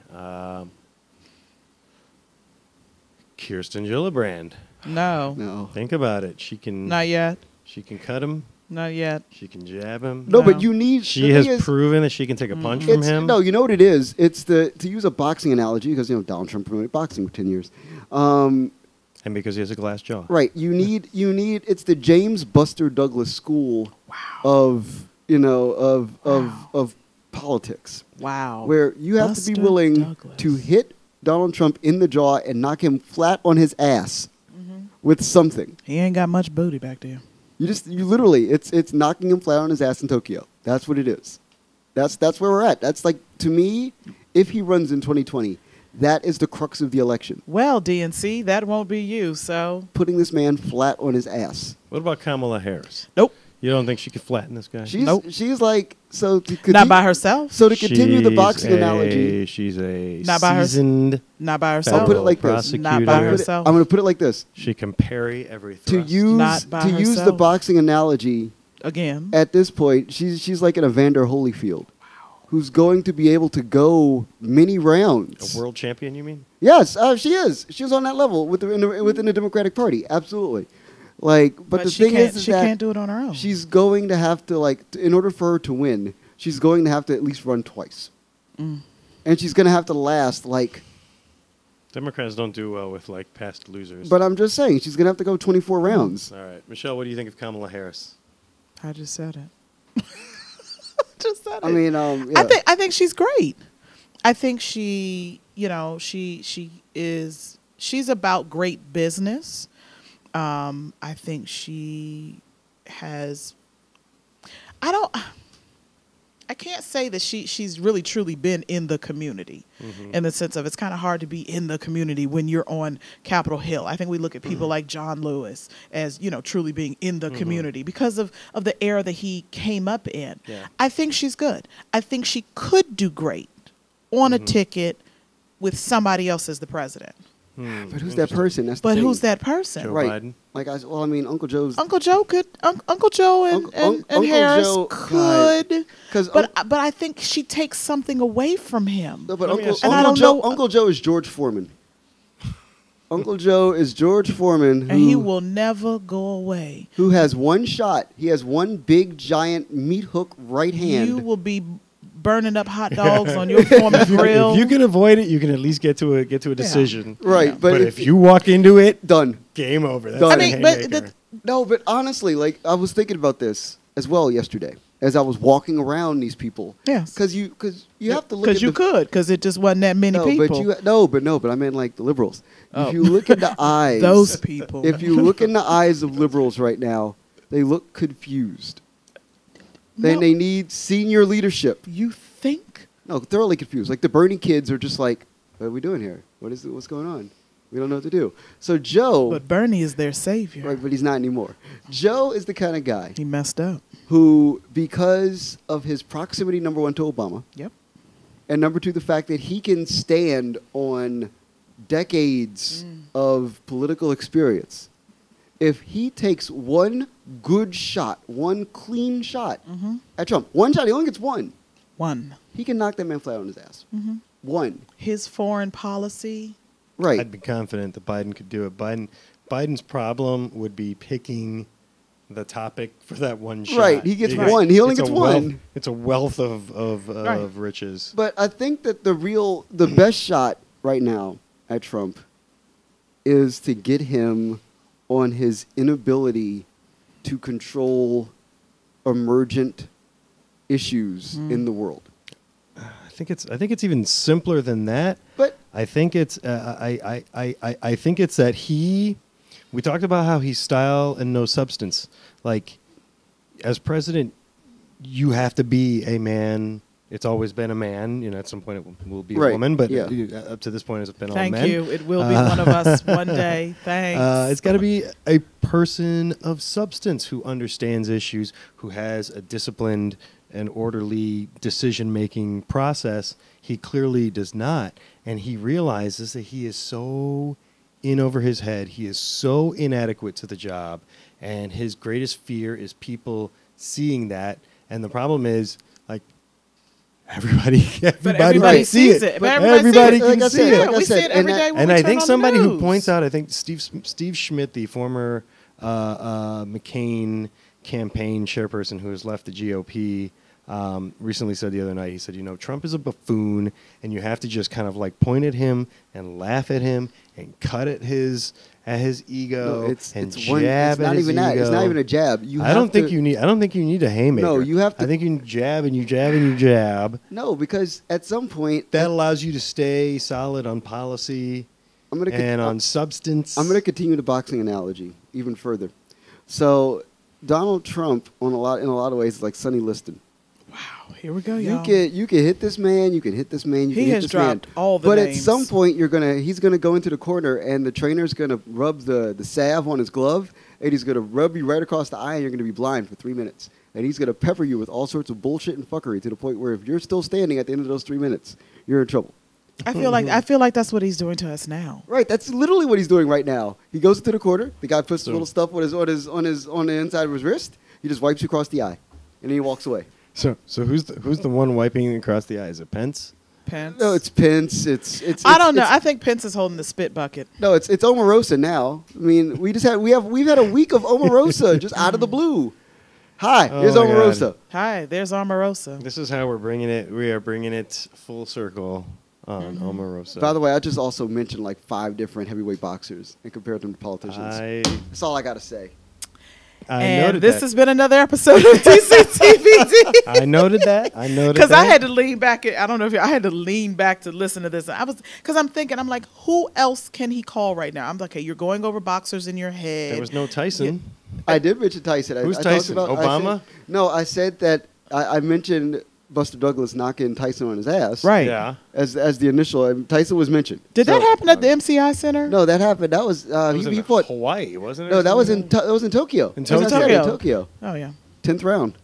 Kirsten Gillibrand. No. No. Think about it. She can. Not yet. She can cut him. Not yet. She can jab him. No, but No. you need. She the has thing is, proven that she can take a punch from it's, him. No, you know what it is? It's to use a boxing analogy, because you know Donald Trump promoted boxing for 10 years. And because he has a glass jaw. Right. You need. It's the James Buster Douglas school of politics, Wow. where you have to be Buster willing Douglas. to hit Donald Trump in the jaw and knock him flat on his ass with something. He ain't got much booty back there. You literally, it's knocking him flat on his ass in Tokyo. That's what it is. That's where we're at. That's like, to me, if he runs in 2020, that is the crux of the election. Well, DNC, that won't be you, so. Putting this man flat on his ass. What about Kamala Harris? Nope. You don't think she could flatten this guy? She's like, so to Not continue, by herself. So to continue the She's boxing analogy, she's a Not by her- seasoned Not by I'll herself. put it like this. prosecutor. Not by I'm herself. going to put it like this. She can parry every To thrust. Not by use the herself. boxing analogy, Again. at this point, she's like an Evander Holyfield, who's going to be able to go many rounds. A world champion, you mean? Yes, she is. She's on that level within the Democratic Party. Absolutely. Like, but the she thing can't, is she that can't do it on her own. she's going to have to, like, in order for her to win, she's going to have to at least run twice, and she's going to have to last like. Democrats don't do well with like past losers. But I'm just saying, she's going to have to go 24 rounds. All right, Michelle, what do you think of Kamala Harris? I just said it. Just said it. I mean, yeah. I think she's great. I think she, she's about great business. I think she has. I can't say that she's really truly been in the community in the sense of it's kind of hard to be in the community when you're on Capitol Hill. I think we look at people like John Lewis as, truly being in the community because of the era that he came up in. Yeah. I think she's good. I think she could do great on a ticket with somebody else as the president. But who's that person? That's the But thing. who's that person? Joe Right. Biden. Like I mean, Uncle Joe's. Uncle Joe could. Uncle Joe and Uncle Harris Joe, could. 'Cause but I think she takes something away from him. No, but Let me Uncle, ask you- And I Uncle don't Joe. know- Uncle Joe is George Foreman. Uncle Joe is George Foreman, And he will never go away. who has one shot. He has one big giant meat hook right hand. You will be burning up hot dogs on your Foreman grill. If you can avoid it, you can at least get to a decision. Right, Yeah. but, But if you walk into it, done. game over. That's Done. the I mean, but haymaker. No, but honestly, like I was thinking about this as well yesterday as I was walking around these people. Yes. Because you have to look at Because you the, could, because it just wasn't that many no, people. but I meant like the liberals. Oh. If you look in the eyes, Those people. If you look in the eyes of liberals right now, they look confused. Then No. they need senior leadership. You think? No, thoroughly confused. Like the Bernie kids are just like, what are we doing here? What's going on? We don't know what to do. So Joe, But Bernie is their savior. right, but he's not anymore. Joe is the kind of guy He messed up. who, because of his proximity, number one, to Obama, Yep. and number two, the fact that he can stand on decades of political experience. If he takes one good shot, one clean shot at Trump, one shot, he only gets one, One. he can knock that man flat on his ass. One. His foreign policy. Right. I'd be confident that Biden could do it. Biden's problem would be picking the topic for that one shot. Right, he gets Because one. He only it's gets a wealth- one. It's a wealth of Right. riches. But I think that the best shot right now at Trump is to get him on his inability to control emergent issues in the world. I think it's even simpler than that. But I think it's I think it's that we talked about how he's style and no substance. Like as president, you have to be a man. It's always been a man. At some point it will be a Right, woman, but yeah. up to this point it's been all Thank men. you. It will be one of us one day. Thanks. It's got to be a person of substance who understands issues, who has a disciplined and orderly decision-making process. He clearly does not, and he realizes that he is so in over his head. He is so inadequate to the job, and his greatest fear is people seeing that. And the problem is, like, everybody everybody sees sees it. But But everybody everybody sees it. can Like I see said, it. like I we see said, it every and day when And we I turn think on somebody the who news. points out, I think Steve Schmidt, the former McCain campaign chairperson who has left the GOP, recently said the other night, he said, Trump is a buffoon, and you have to just kind of like point at him and laugh at him and cut at his ego no, it's and it's jab one. It's at not his even that. It's ego. not even a jab. I don't think you need a haymaker. No, you have to- I think you jab and you jab and you jab. No, because at some point That allows you to stay solid on policy I'm gonna and on substance. I'm going to continue the boxing analogy even further. So Donald Trump, in a lot of ways, is like Sonny Liston. Wow, here we go, You y'all. can hit this man. You can hit this man. You He can hit has this man. dropped all the But names. at some point, he's gonna go into the corner, and the trainer's gonna rub the salve on his glove, and he's gonna rub you right across the eye, and you're gonna be blind for 3 minutes. And he's gonna pepper you with all sorts of bullshit and fuckery to the point where if you're still standing at the end of those 3 minutes, you're in trouble. I feel like that's what he's doing to us now. Right, that's literally what he's doing right now. He goes into the corner. The guy puts So- a little stuff on the inside of his wrist. He just wipes you across the eye, and then he walks away. So who's the one wiping across the eye? Is it Pence? Pence. No, it's Pence. I don't know. it's- I think Pence is holding the spit bucket. No, it's Omarosa now. I mean, we've had a week of Omarosa just out of the blue. Hi, Oh here's my Omarosa. God. Hi, there's Omarosa. This is how we're bringing it. We are bringing it full circle on Omarosa. By the way, I just also mentioned like 5 different heavyweight boxers and compared them to politicians. That's all I got to say. I And noted this that. has been another episode of DCTVD. I noted that. Because I had to lean back. I don't know if I had to lean back to listen to this. Because I'm thinking, I'm like, who else can he call right now? I'm like, okay, you're going over boxers in your head. There was no Tyson. I did mention Tyson. Who's I talked Tyson? about- Obama? I said that I mentioned Buster Douglas knocking Tyson on his ass. Right. Yeah. As the initial, Tyson was mentioned. Did So- that happen at the MCI Center? No, that happened. That was That was he in fought. Hawaii, wasn't it? No, that was in Tokyo. In That was Tokyo. in Tokyo. Oh yeah. 10th round,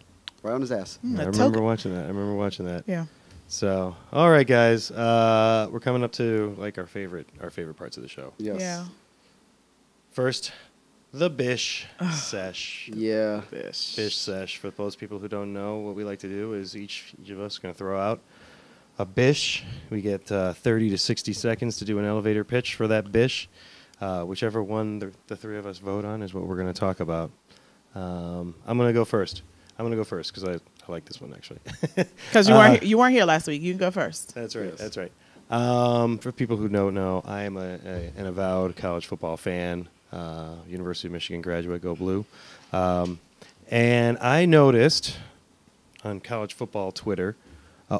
right on his ass. I At remember Tokyo. watching that. Yeah. So, all right, guys, we're coming up to like our favorite parts of the show. Yes. Yeah. First, the Bish sesh. Yeah. Bish sesh. For those people who don't know, what we like to do is each of us going to throw out a Bish. We get 30 to 60 seconds to do an elevator pitch for that Bish. Whichever one the three of us vote on is what we're going to talk about. I'm going to go first. Because I like this one actually. Because you weren't here last week. You can go first. That's right. Yes. That's right. For people who don't know, I am an avowed college football fan. University of Michigan graduate, go blue. And I noticed on college football Twitter,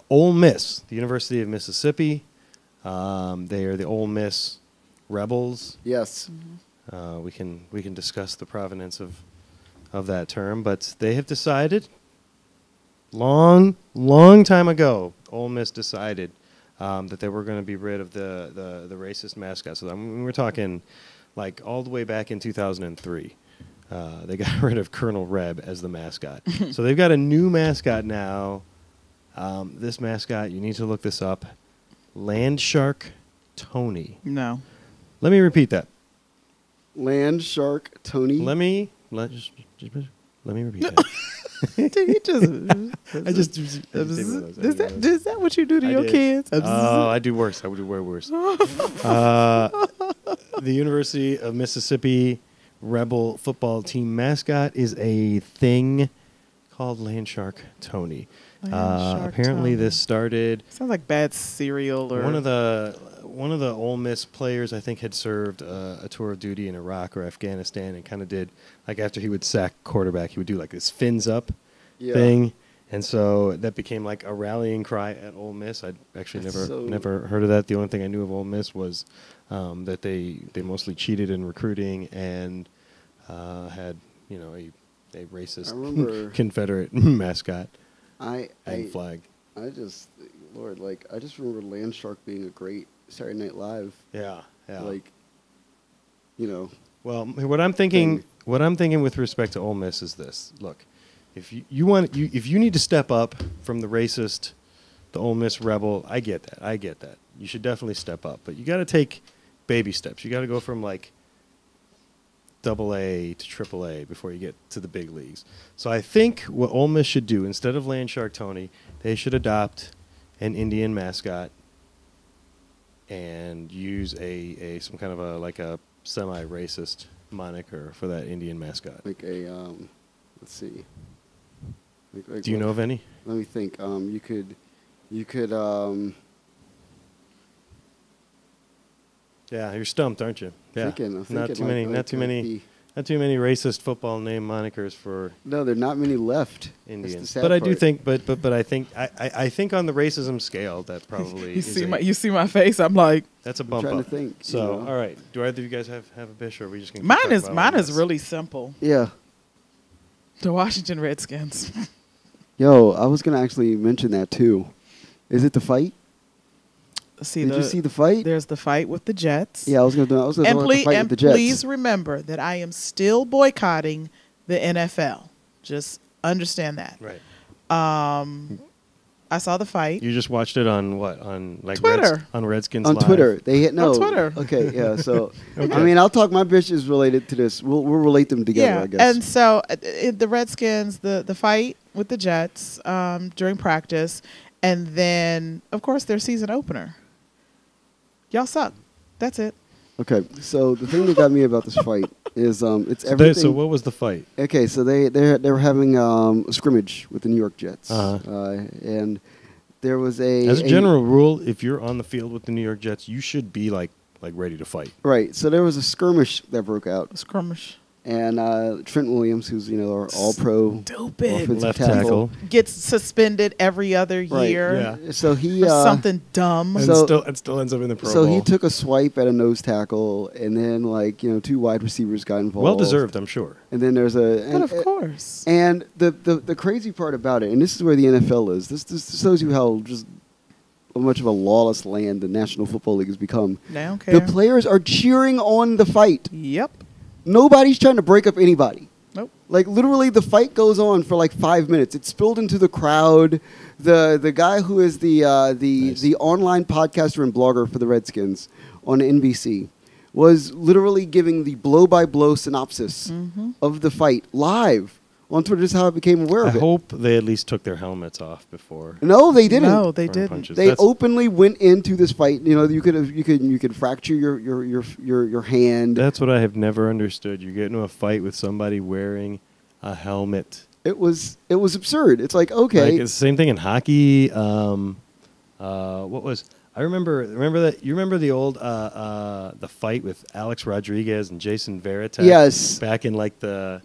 Ole Miss, the University of Mississippi. They are the Ole Miss Rebels. Yes. We can discuss the provenance of that term, but they have decided long time ago. Ole Miss decided that they were going to be rid of the racist mascot. So we're talking like all the way back in 2003. They got rid of Colonel Reb as the mascot. So they've got a new mascot now. This mascot, you need to look this up. Land Shark Tony. No. Let me repeat that. Land Shark Tony. Let me repeat that. Is that what you do to your kids? Oh, I do worse. I would do way worse. The University of Mississippi Rebel football team mascot is a thing called Land Shark Tony. Land Shark Apparently, Tony. this started. Sounds like bad cereal or One of the Ole Miss players, I think, had served a tour of duty in Iraq or Afghanistan, and kind of did like after he would sack quarterback, he would do like this fins up thing, and so that became like a rallying cry at Ole Miss. I'd actually never heard of that. The only thing I knew of Ole Miss was that they mostly cheated in recruiting and had a racist Confederate mascot and flag. I just remember Land Shark being a great Saturday Night Live. Yeah. Well, what I'm thinking with respect to Ole Miss is this. Look, if you need to step up from the racist, the Ole Miss Rebel, I get that. You should definitely step up, but you got to take baby steps. You got to go from like AA to AAA before you get to the big leagues. So I think what Ole Miss should do, instead of Land Shark Tony, they should adopt an Indian mascot and use some kind of a semi-racist moniker for that Indian mascot. like a let's see. Do you know of any? Let me think. You could Yeah, you're stumped, aren't you? Yeah, I'm thinking not too many racist football name monikers for No, there are not many left. That's the Indians. sad But I do part. think, but I think on the racism scale, that probably you see my face. I'm like, that's a bump trying up. to think, So, you know. all right, do either of you guys have a Bish, or are we just gonna? mine is really simple. Yeah. The Washington Redskins. Yo, I was gonna actually mention that too. Is it the fight? Did you see the fight? There's the fight with the Jets. Yeah, I was gonna talk about the fight with the Jets. Please remember that I am still boycotting the NFL. Just understand that. Right. I saw the fight. You just watched it on what? On like Twitter. on Redskins on Live? Twitter. They hit no. On Twitter. Okay, yeah. So Okay. I mean, I'll talk. My bitch is related to this. We'll relate them together. I guess. And so the Redskins, the fight with the Jets during practice, and then of course their season opener. Y'all suck. That's it. Okay, so the thing that got me about this fight is it's everything. So what was the fight? Okay, so they were having a scrimmage with the New York Jets, Uh-huh. and there was a As a general rule, if you're on the field with the New York Jets, you should be like ready to fight. right. So there was a skirmish that broke out, Skirmish. and Trent Williams, who's our All-Pro Stupid. offensive Left tackle. Gets suspended every other Right. year Yeah. So he for something dumb. And So- still ends up in the Pro So Bowl. he took a swipe at a nose tackle, and then 2 wide receivers got involved. Well deserved, I'm sure. And then there's a. But of course. And the crazy part about it, and this is where the NFL is. This shows you how just much of a lawless land the National Football League has become. They don't care. The players are cheering on the fight. Yep. Nobody's trying to break up anybody. Nope. Like literally, the fight goes on for like 5 minutes. It's spilled into the crowd. The guy who is the online podcaster and blogger for the Redskins on NBC was literally giving the blow by blow synopsis of the fight live on Twitter. This is how I became aware I of it. hope they at least took their helmets off before. No, they didn't. No, they throwing didn't. punches. They That's- openly went into this fight. You could fracture your hand. That's what I have never understood. You get into a fight with somebody wearing a helmet. It was absurd. It's like, okay, Like, it's the same thing in hockey. What was I remember that you remember the old the fight with Alex Rodriguez and Jason Varitek? Yes. Back in like the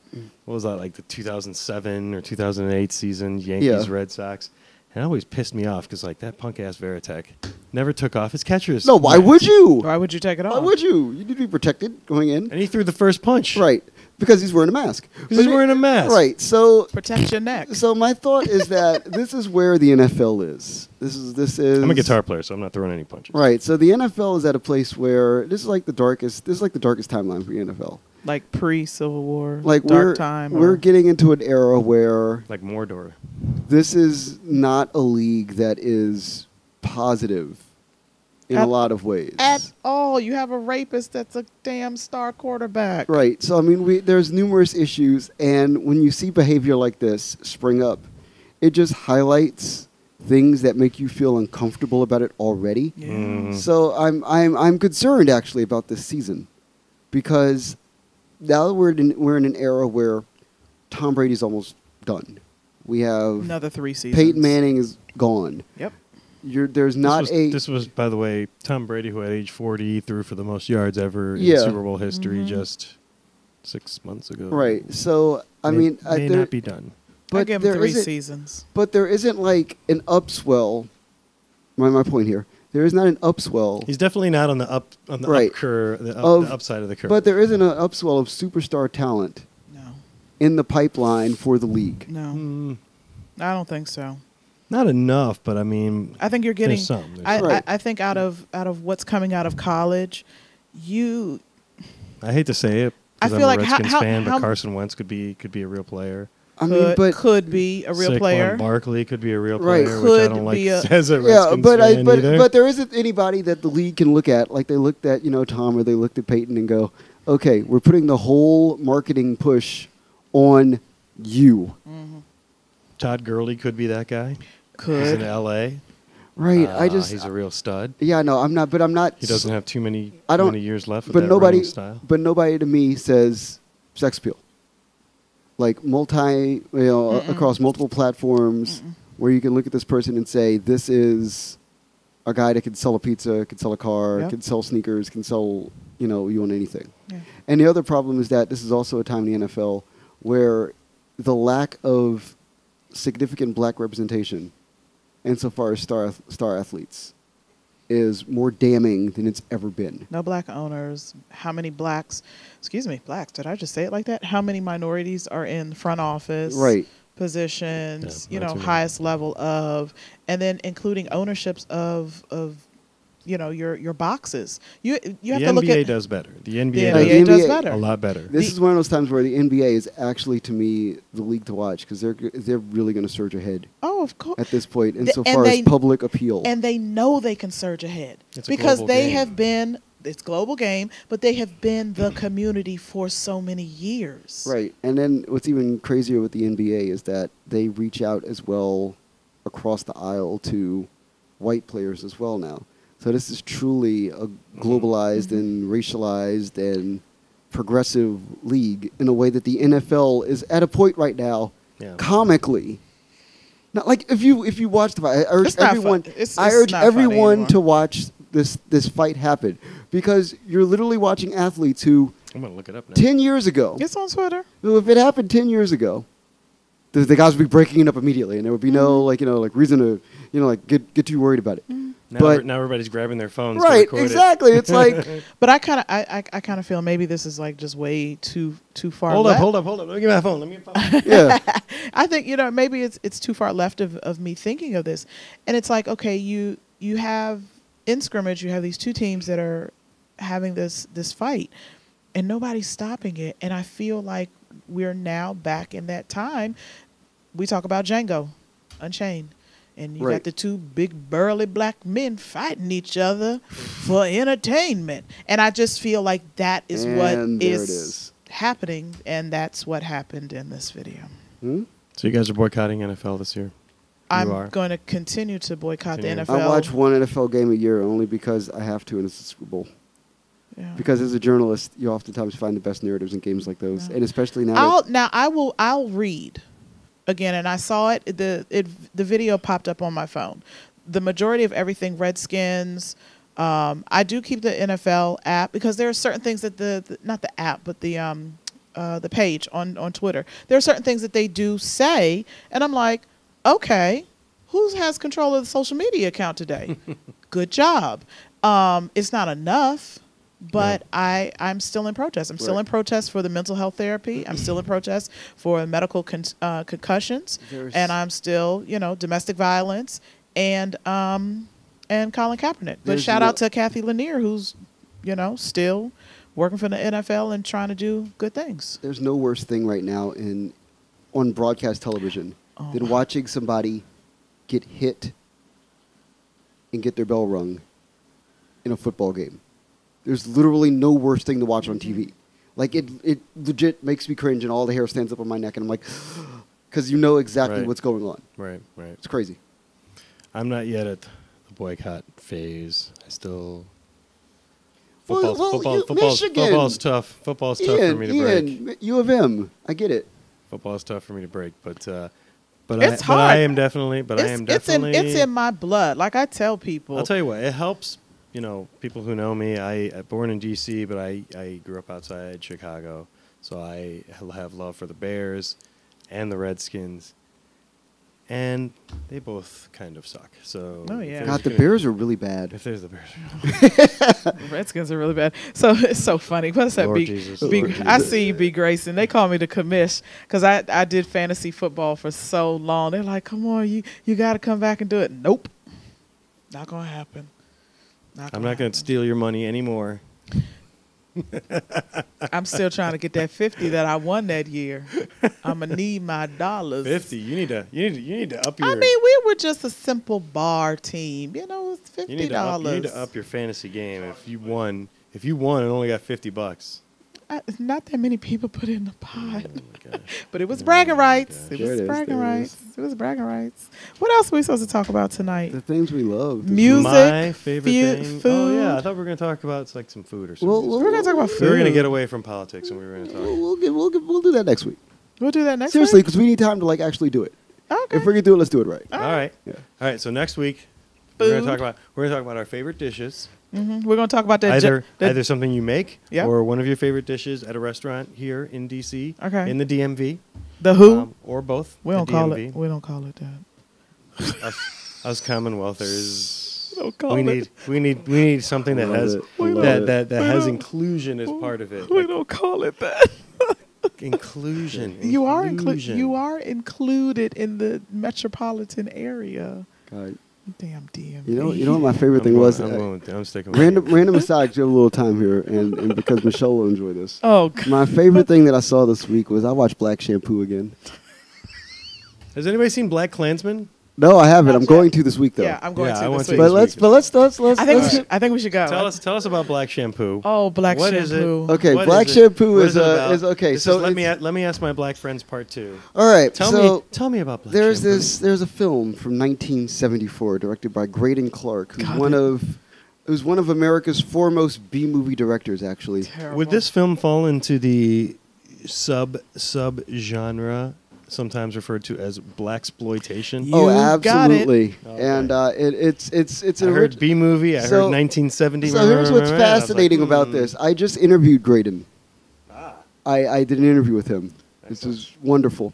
2007 or 2008 season, Yankees Yeah. Red Sox. And it always pissed me off because like that punk ass Varitek never took off his catcher's. no, why mask. would you? Why would you take it off? Why would you? You need to be protected going in. And he threw the first punch. Right. Because he's wearing a mask. Because he's wearing a mask. Right. So Protect your neck. my thought is that this is where the NFL is. This is I'm a guitar player, so I'm not throwing any punches. Right. So the NFL is at a place where this is like the darkest timeline for the NFL. Like pre-Civil War, Like dark time. we're or- getting into an era where Like Mordor. this is not a league that is positive in a At- lot of ways. At all. You have a rapist that's a damn star quarterback. Right. So I mean, there's numerous issues, and when you see behavior like this spring up, it just highlights things that make you feel uncomfortable about it already. Yeah. Mhm. So I'm concerned actually about this season, because now we're in an era where Tom Brady's almost done. We have Another 3 seasons. Peyton Manning is gone. Yep. There's not This was, by the way, Tom Brady, who at age 40 threw for the most yards ever Yeah. in Super Bowl history Mhm. just 6 months ago. right. So I May- mean, may there, not be done. I but give there him 3 isn't- seasons. But there isn't like an upswell. My point here. There is not an upswell. He's definitely not on the Right. up curve, the Of- upside of the curve. But there isn't an upswell of superstar talent No. in the pipeline for the league. No. Mm, I don't think so. not enough, but I mean, I think you're getting. there's some. There's I, some. Right. I think out of what's coming out of college, you. I hate to say it, I because feel I'm like a Redskins how- fan, how- but Carson Wentz could be a real player. I mean, but could be a real Saquon player. Barkley could be a real Right. player, which I Could don't like be a- as a yeah, Redskins but fan either. but there isn't anybody that the league can look at like they looked at Tom or they looked at Peyton and go, okay, we're putting the whole marketing push on you. Mhm. Todd Gurley could be that guy. He's in Could. L.A. Right. He's a real stud. yeah, no, I'm not. But I'm not. He doesn't have too many years left with But that nobody. running style. But nobody to me says sex appeal. Like across multiple platforms, where you can look at this person and say, this is a guy that can sell a pizza, can sell a car, Yep. can sell sneakers, can sell you on anything. Yeah. And the other problem is that this is also a time in the NFL where the lack of significant black representation insofar as star athletes is more damning than it's ever been. No black owners. How many blacks? Excuse me, blacks. Did I just say it like that? How many minorities are in front office? Right. Positions. Yeah, not too many. Highest level of, and then including ownerships of your boxes. You have The to look NBA at. does better. The The NBA NBA does does NBA better. a lot better. This The- is one of those times where the NBA is actually, to me, the league to watch because they're really going to surge ahead Oh, of course. at this point and insofar they- as public appeal. And they know they can surge ahead It's a because global they game. have been. It's global game, but they have been the community for so many years. Right. And then what's even crazier with the NBA is that they reach out as well across the aisle to white players as well now. So this is truly a globalized and racialized and progressive league in a way that the NFL is at a point right now, Yeah. comically. Not like if you watch the fight, I urge It's not everyone. fun. It's I urge not funny everyone anymore. to watch this fight happen because you're literally watching athletes who I'm going to look it up now. 10 years ago. It's on Twitter. Well, if it happened 10 years ago, the guys would be breaking it up immediately, and there would be no reason to get too worried about it. Now everybody's grabbing their phones to Right, record exactly. It's like But I kind of feel maybe this is like just way too far. Hold left. up. Let me get my phone. yeah. I think maybe it's too far left of me thinking of this, and it's like, okay, you have in scrimmage, you have these two teams that are having this fight, and nobody's stopping it, and I feel like we're now back in that time. We talk about Django Unchained. And you got the two big burly black men fighting each other for entertainment. And I just feel like that is what is happening. And that's what happened in this video. So you guys are boycotting NFL this year? I'm going to continue to boycott the NFL. I watch one NFL game a year only because I have to, and it's the Super Bowl. Yeah. Because as a journalist, you oftentimes find the best narratives in games like those. And especially now. I'll read. Again, and I saw it. The video popped up on my phone. The majority of everything Redskins. I do keep the NFL app because there are certain things that not the app, but the page on Twitter. There are certain things that they do say, and I'm like, okay, who has control of the social media account today? Good job. It's not enough. But yeah. I'm still in protest. I'm still in protest for the mental health therapy. I'm still in protest for medical concussions. And I'm still, domestic violence and Colin Kaepernick. But shout out to Kathy Lanier, who's, still working for the NFL and trying to do good things. There's no worse thing right now on broadcast television than watching somebody get hit and get their bell rung in a football game. There's literally no worse thing to watch on TV. Like, it legit makes me cringe and all the hair stands up on my neck. And I'm like, because you know exactly what's going on. Right. It's crazy. I'm not yet at the boycott phase. I still... Football's tough. Football's tough for me to break. U of M. I get it. Football's tough for me to break. But it's hard. But I am definitely... It's in my blood. Like I tell people. I'll tell you what. It helps... people who know me, I born in D.C., but I grew up outside Chicago, so I have love for the Bears and the Redskins, and they both kind of suck. So, God, the Bears are really bad. If there's the Bears, the Redskins are really bad. So it's so funny. What's that? I see you, B. Grayson. They call me the commish because I did fantasy football for so long. They're like, "Come on, you got to come back and do it." Nope, not gonna happen. I'm not going to steal your money anymore. I'm still trying to get that 50 that I won that year. I'm gonna need my dollars. 50. You need to up your. I mean, we were just a simple bar team. It's $50. You need to up your fantasy game. If you won and only got $50. Not that many people put in the pot. Oh but it was bragging rights. It was bragging rights. What else are we supposed to talk about tonight? The things we love. Music. My favorite thing. Food. Oh, yeah. I thought we were going to talk about some food or something. We're going to talk about food. We were going to get away from politics and we were going to talk. We'll do that next week. We'll do that next Seriously, week? because we need time to actually do it. Okay. If we're going to do it, let's do it right. All right. Yeah. All right. So next week, we're going to talk about our favorite dishes. Mm-hmm. We're going to talk about that. Either something you make or one of your favorite dishes at a restaurant here in D.C. Okay. In the DMV. The who? Or both. We don't call it. We don't call it that. Us Commonwealthers. We need something that has has inclusion as part of it. We don't call it that. Inclusion. You are included in the metropolitan area. God. Damn DMV. You know what my favorite thing was? I'm sticking with random aside, you have a little time here, and because Michelle will enjoy this. Oh, God. My favorite thing that I saw this week was I watched Black Shampoo again. Has anybody seen Black Klansman? No, I haven't. I'm going to this week though. Yeah, I'm going to this week. But let's. I think we should go. Tell us about Black Shampoo. Oh, Black Shampoo. What is it? Okay, Black Shampoo is okay. So let me ask my black friends part 2. All right. Tell me about Black Shampoo. There's a film from 1974 directed by Graydon Clark, who's one of America's foremost B-movie directors, actually. Terrible. Would this film fall into the sub genre sometimes referred to as blaxploitation? Oh, absolutely. And it's I heard B movie. I heard 1970. So here's what's fascinating about this. I just interviewed Graydon, I did an interview with him. This was wonderful.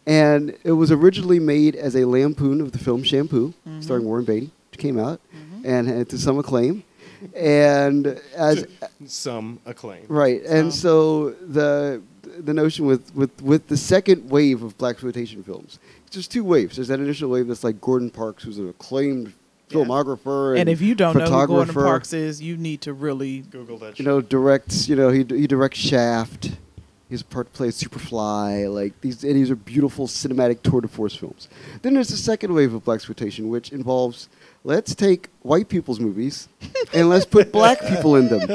And it was originally made as a lampoon of the film Shampoo, starring Warren Beatty, which came out, and had to some acclaim. And as some acclaim. Right. And so the notion with the second wave of blaxploitation films, there's two waves. There's that initial wave that's like Gordon Parks, who's an acclaimed filmographer and if you don't know who Gordon photographer. Parks is, you need to really Google that shit. You know, directs. You know, he directs Shaft. His part plays Superfly. Like these are beautiful cinematic tour de force films. Then there's the second wave of blaxploitation, which involves let's take white people's movies and let's put black people in them.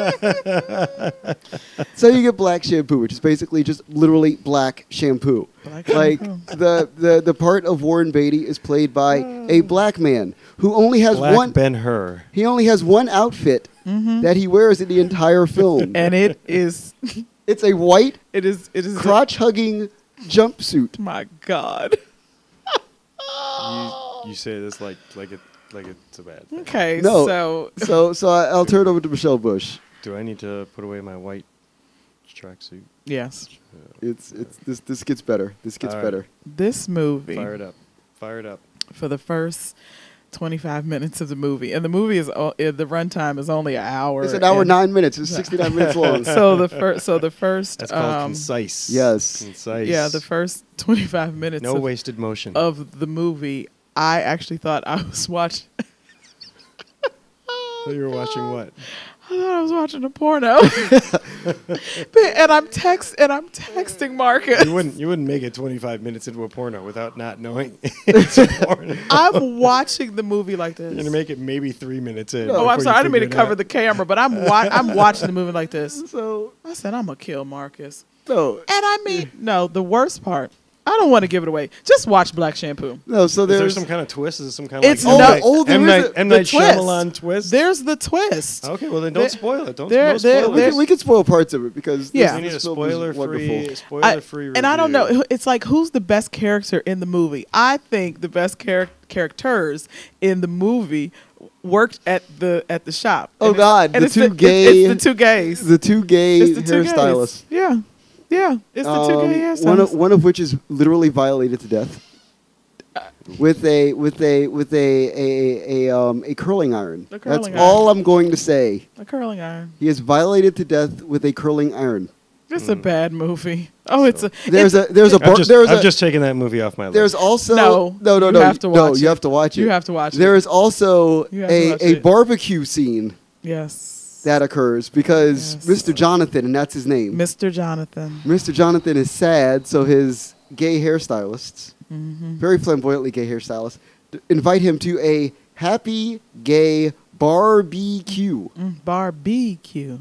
So you get Black Shampoo, which is basically just literally black shampoo. Like the part of Warren Beatty is played by a black man who only has Black Ben-Hur. He only has one outfit that he wears in the entire film, and it is it's a white it is crotch hugging jumpsuit. My God. You say this like it's a bad thing. Okay, No. So I'll turn it over to Michelle Bush. Do I need to put away my white tracksuit? Yes. It's this gets better. This gets All right. better. This movie Fire it up. Fire it up. for the first 25 minutes of the movie, and the movie is the runtime is only an hour. It's an hour 9 minutes. It's 69 minutes long. So the first That's called concise. Yes. Concise. yeah, the first 25 minutes No of, wasted motion. of the movie, I actually thought I was watching. So you were watching what? I thought I was watching a porno. and I'm texting Marcus. You wouldn't make it 25 minutes into a porno without not knowing it's a porno. I'm watching the movie like this. You're gonna make it maybe 3 minutes in. Oh, I'm before sorry. you I didn't mean to figure it cover out. the camera, but I'm watching the movie like this. So I said, I'm going to kill Marcus. no, And I mean, no, the worst part, I don't want to give it away. Just watch Black Shampoo. no. So Is there there's some kind of twist? Is it some kind of It's like no- there M. is Night, a- M. the Night twist. Shyamalan twist? There's the twist. Okay, well then There- don't spoil it. Don't there- no spoil there- it. we can spoil parts of it because Yeah. We need a this film is wonderful. spoiler-free review. And I don't know. It's like, who's the best character in the movie? I think the best characters in the movie worked at the shop. Oh, And God, and the it's two gay- It's the two gays. The two gay It's the two gays. hairstylists. Yeah, yeah. It's the two gay hairstylists. One of which is literally violated to death with a curling iron. A curling That's iron. all I'm going to say. A curling iron. He is violated to death with a curling iron. It's a bad movie. Oh, it's a. There's it's, a there's a bar, I've just taken that movie off my list. there's also No, no you have to watch you it. have to watch it. You have to watch it. There is also You have to watch a it. barbecue scene Yes. that occurs because Yes. Mr. Jonathan, and that's his name. Mr. Jonathan. Mr. Jonathan is sad, so his gay hairstylists, Mm-hmm. very flamboyantly gay hairstylists, invite him to a happy gay barbecue, Barbecue.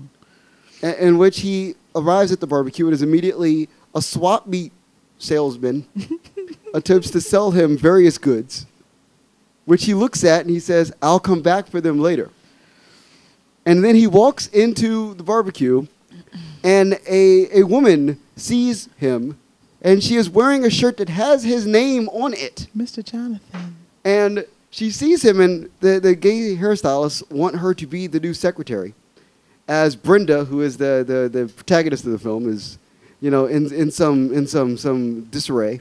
in which he arrives at the barbecue and is immediately a swap meet salesman, attempts to sell him various goods, which he looks at and he says, "I'll come back for them later." And then he walks into the barbecue, and a woman sees him, and she is wearing a shirt that has his name on it. Mr. Jonathan. And she sees him, and the gay hairstylists want her to be the new secretary. As Brenda, who is the protagonist of the film, is, in some disarray.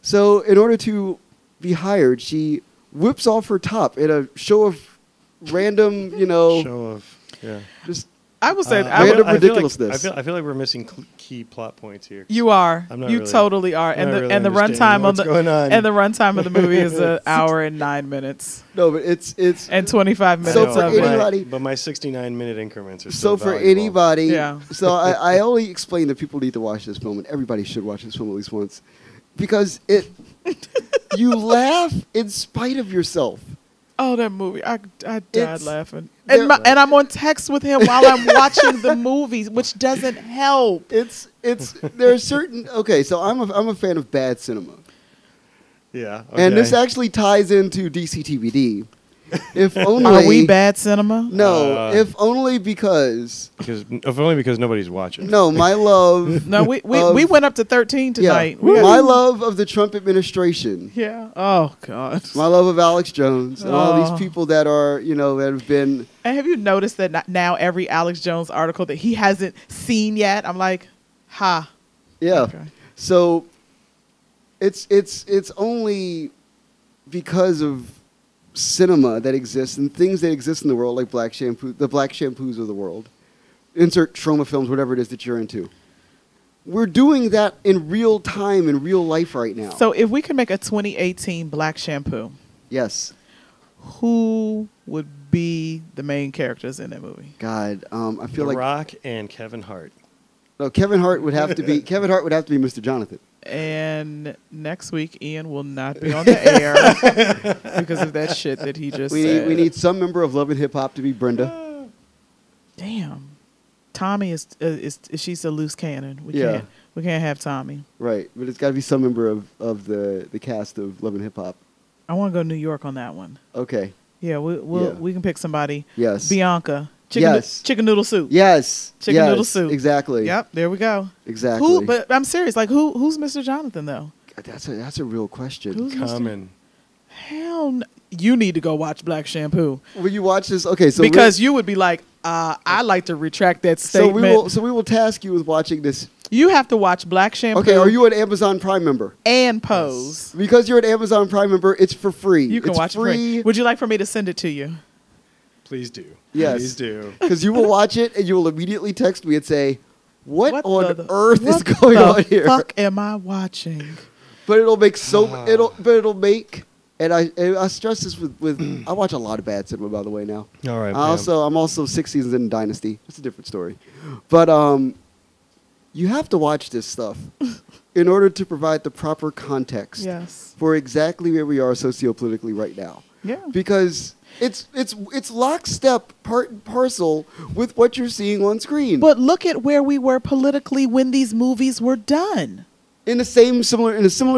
So in order to be hired, she whips off her top in a show of random, Show of, yeah. just I will say, Random I ridiculousness. feel like we're missing key plot points here. you are. I'm not You really- totally are. I'm And not the really and the understanding runtime on what's the going on. and the runtime of the movie is an hour and 9 minutes no, but it's and 25 minutes. So for of it. anybody- but my 69-minute increments are so still for valuable. anybody. Yeah. So I only explain that people need to watch this film, and everybody should watch this film at least once, because you laugh in spite of yourself. Oh, that movie! I died It's- laughing, there- and I'm on text with him while I'm watching the movies, which doesn't help. It's there are certain so I'm a fan of bad cinema. Yeah. Okay. And this actually ties into DC TVD. If only Are we bad cinema? No, if only because if only because nobody's watching. no, my love No, we of- went up to 13 tonight. Yeah, my love of the Trump administration. Yeah. Oh God. My love of Alex Jones and all Oh. these people that are, that have been And have you noticed that now every Alex Jones article that he hasn't seen yet, I'm like, ha, Yeah. Okay. So it's only because of cinema that exists and things that exist in the world, like black shampoo, the black shampoos of the world. Insert trauma films, whatever it is that you're into. We're doing that in real time, in real life right now. So if we could make a 2018 black shampoo, Yes. who would be the main characters in that movie? God, I The feel like Rock and Kevin Hart. no, Kevin Hart would have to be Mr. Jonathan. And next week, Ian will not be on the air because of that shit that he just said. We need some member of Love and Hip Hop to be Brenda. Damn. Tommy is she's a loose cannon. We Yeah. can't have Tommy. Right, but it's got to be some member of the cast of Love and Hip Hop. I want to go to New York on that one. Okay. Yeah, we can pick somebody. Yes. Bianca. Yes. Chicken noodle soup. Yes. Chicken yes, noodle soup. Exactly. Yep, there we go. Exactly. Who? But I'm serious. Like who's Mr. Jonathan though? That's a real question. Who's Mr. Common. Hell, you need to go watch Black Shampoo Will you watch this? Okay, so because you would be like, I'd like to retract that so statement. we will task you with watching this. You have to watch Black Shampoo. Okay, are you an Amazon Prime member? and Pose? Because you're an Amazon Prime member, it's for free. You can it's watch it free. Would you like for me to send it to you? Please do. Yes. Please do. Because you will watch it and you will immediately text me and say, "What on the- earth is what going the on here?" fuck am I watching? But it'll make it'll make. And I stress this with I watch a lot of bad cinema, by the way, now. All right. I'm also 6 seasons in Dynasty. That's a different story. But you have to watch this stuff in order to provide the proper context Yes. for exactly where we are sociopolitically right now. Yeah. Because it's lockstep, part and parcel with what you're seeing on screen. But look at where we were politically when these movies were done. in a similar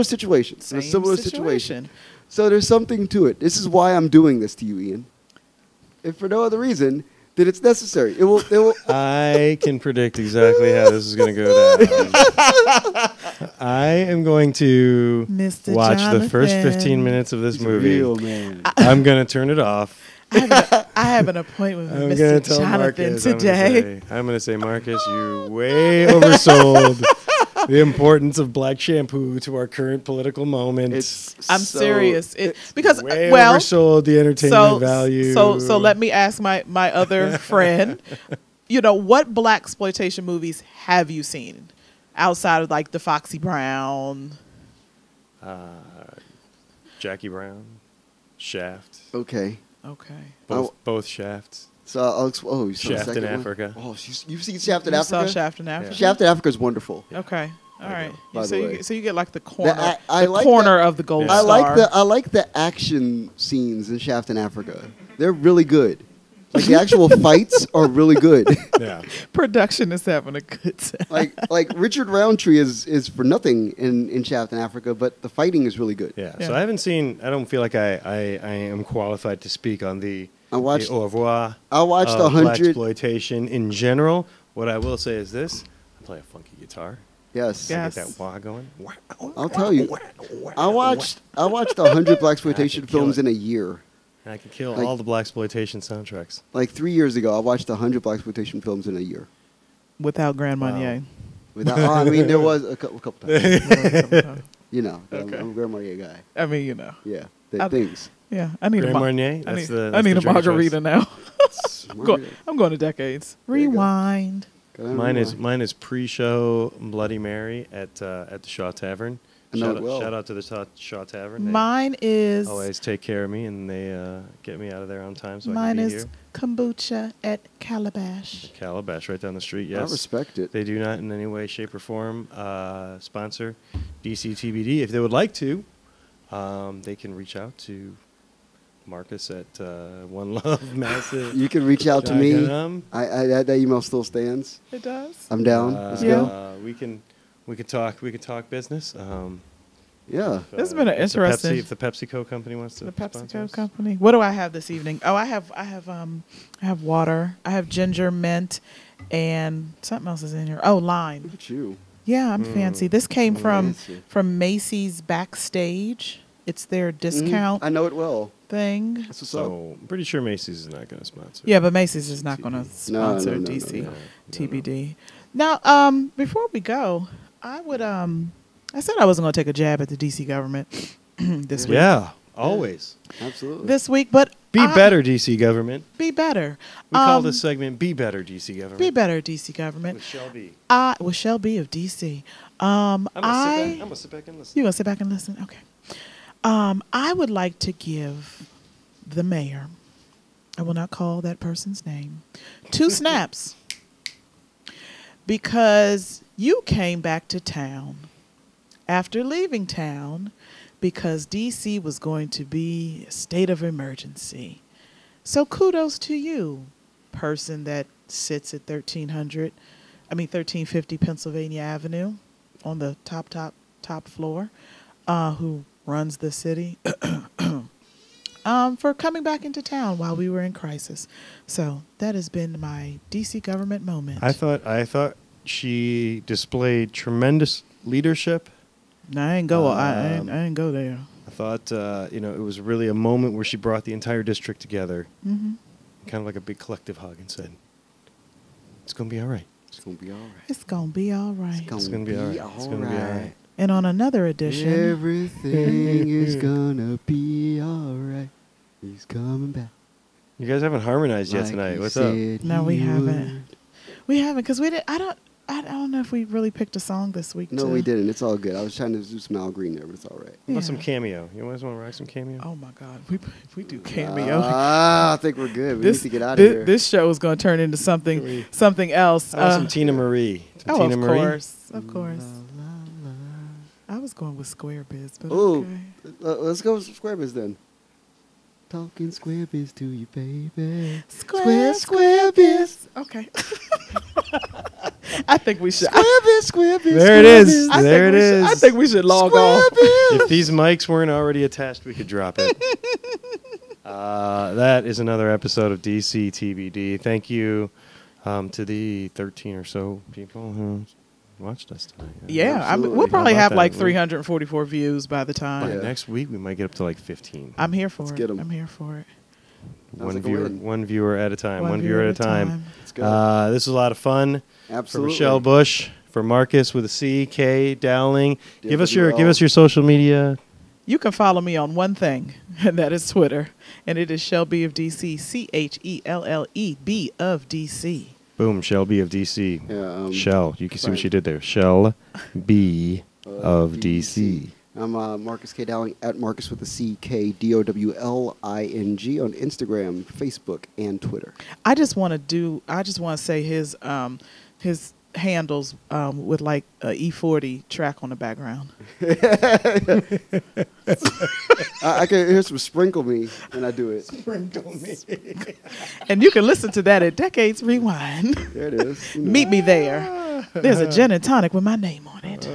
situation. In a Same similar situation. So there's something to it. This is why I'm doing this to you, Ian. If for no other reason, then it's necessary. It will I can predict exactly how this is going to go down. I am going to Mr. watch the first Jonathan. 15 minutes of this movie. real, man. I'm going to turn it off. I have an appointment I'm with going Mr. to tell Jonathan Marcus. today. I'm going to say, Marcus, you way oversold the importance of black shampoo to our current political moment. I'm serious. Because way well, oversold the entertainment value. So let me ask my other friend. What black exploitation movies have you seen outside of like the Foxy Brown? Jackie Brown, Shaft, Okay. Okay. both Shafts. So you saw the Shaft in second one? Africa. Oh, you've seen Shaft in You Africa? saw Shaft in Africa? Shaft in Africa is wonderful. Okay. All right. by the way. So you get like the corner, I like corner that- of the gold Yeah. star. I like the action scenes in Shaft in Africa. They're really good. Like the actual fights are really good. Yeah. Production is having a good time. like Richard Roundtree is for nothing in Shaft in Africa, but the fighting is really good. Yeah. Yeah. So I haven't seen. I don't feel like I am qualified to speak on the I watched au revoir. I watched of 100. exploitation in general. What I will say is this: I play a funky guitar. Yes. Yeah. Get that wah going. I'll tell you. I watched 100 blaxploitation kill films it. in a year. I can kill Like- all the blaxploitation soundtracks. Like 3 years ago, I watched 100 blaxploitation films in a year. Without Grand Marnier. Without, I mean, there was a couple times. You know, Okay. I'm a Grand Marnier guy. I mean, Yeah, I- things. Yeah, I need Grand a Marnier. I That's need, the. I That's need the a drink of choice. margarita now. Margarita. I'm going to decades. There you go. Rewind. Mine is pre-show Bloody Mary at the Shaw Tavern. I know it well. Shout out to the Shaw Tavern. They Mine is always take care of me, and they get me out of there on time so I mine can be is here. kombucha at Calabash. Calabash, right down the street. I Yes, respect it. they do not in any way, shape, or form sponsor DCTBD. If they would like to, they can reach out to Marcus at One Love Massive. You can reach out to me. Shotgun. That email still stands. It does. I'm down. Let's Yeah. go. We could talk business. Yeah. This has been an interesting- If the PepsiCo company wants to The sponsor PepsiCo us. company. What do I have this evening? Oh, I have water. I have ginger, mint, and something else is in here. Oh, lime. Look at you. Yeah, I'm fancy. This came Fancy. from Macy's Backstage. It's their discount I know it well. thing. That's what's up. So I'm pretty sure Macy's is not going to sponsor. Yeah, but Macy's is not going to No, sponsor no, no, DC no, no. TBD. Now, before we go, I would. I said I wasn't going to take a jab at the DC government this week. Yeah, always. Absolutely. This week, but Be better, DC government. Be better. We call this segment "Be Better, DC government." Be better, DC government. With Shelby. With Shelby of DC. I'm gonna sit back and listen. You gonna sit back and listen? Okay. I would like to give the mayor, I will not call that person's name, 2 snaps because you came back to town after leaving town because DC was going to be a state of emergency. So kudos to you, person that sits at 1350 Pennsylvania Avenue on the top floor, who runs the city, for coming back into town while we were in crisis. So that has been my DC government moment. I thought she displayed tremendous leadership. No, I ain't go. I ain't go there. I thought it was really a moment where she brought the entire district together, kind of like a big collective hug, and said, "It's gonna be all right. It's gonna be all right. It's gonna be all right. It's gonna be all right. It's gonna be all right." And on another edition, everything is gonna be all right. He's coming back. You guys haven't harmonized yet tonight. What's up? No, we haven't. We haven't because we did. I don't know if we really picked a song this week. No, we didn't. It's all good. I was trying to do some Al Green there, but it's all right. What about some Cameo? You guys want to rock some Cameo? Oh my God, if we do Cameo. I think we're good. We need to get out of here. This show is going to turn into something else. How about some Tina Marie? Tina Marie? Of course. I was going with Square Biz, but Ooh, okay. Let's go with some Square Biz then. Talking Square Biz to you, baby. Square Biz. Okay. I think we should. Square Biz. There it is. There it is. I think we should log off. If these mics weren't already attached, we could drop it. That is another episode of DC TBD. Thank you to the 13 or so people who watched us tonight. Yeah, we'll probably have like 344 views by the time. By next week, we might get up to like 15. I'm here for Let's it. get 'em. I'm here for it. One viewer at a time. One viewer at a time. Let's go. This was a lot of fun. Absolutely. For Michelle Bush, for Marcus with a C, K, Dowling. Give us your social media. You can follow me on one thing, and that is Twitter, and it is Shelby of DC, CHELLEB of DC. Boom, Shell B of DC. Yeah, Shell. You can see what she did there. Shell B of DC. I'm Marcus K. Dowling at Marcus with a C, K, DOWLING on Instagram, Facebook, and Twitter. I just want to say his handles with like a E40 track on the background. I can hear some Sprinkle Me when I do it. Sprinkle me. And you can listen to that at Decades Rewind. There it is. Meet me there. There's a gin and tonic with my name on it.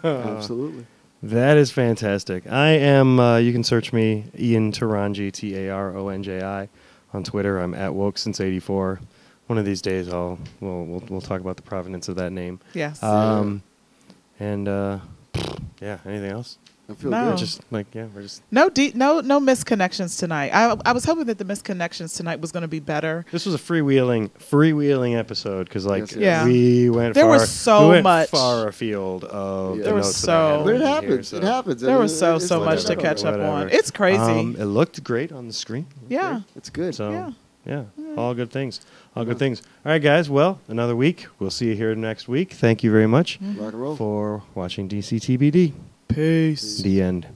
Absolutely. That is fantastic. I am, you can search me, Ian Taronji, TARONJI, on Twitter. I'm at WokeSince84. One of these days, we'll talk about the provenance of that name. Yes. And anything else? I feel No. good. Just like we're just. No misconnections tonight. I was hoping that the misconnections tonight was going to be better. This was a freewheeling episode because Yes. we went There far. was so we went much. far afield of the There was notes that I had so- But it written happens. here, It happens. There was so It's much to whatever. catch up on. Whatever. It's crazy. It looked great on the screen. Yeah. It's good. So yeah, all good things. All good things. All right, guys. Well, another week. We'll see you here next week. Thank you very much Rock and roll. for watching DC TBD. Peace. The end.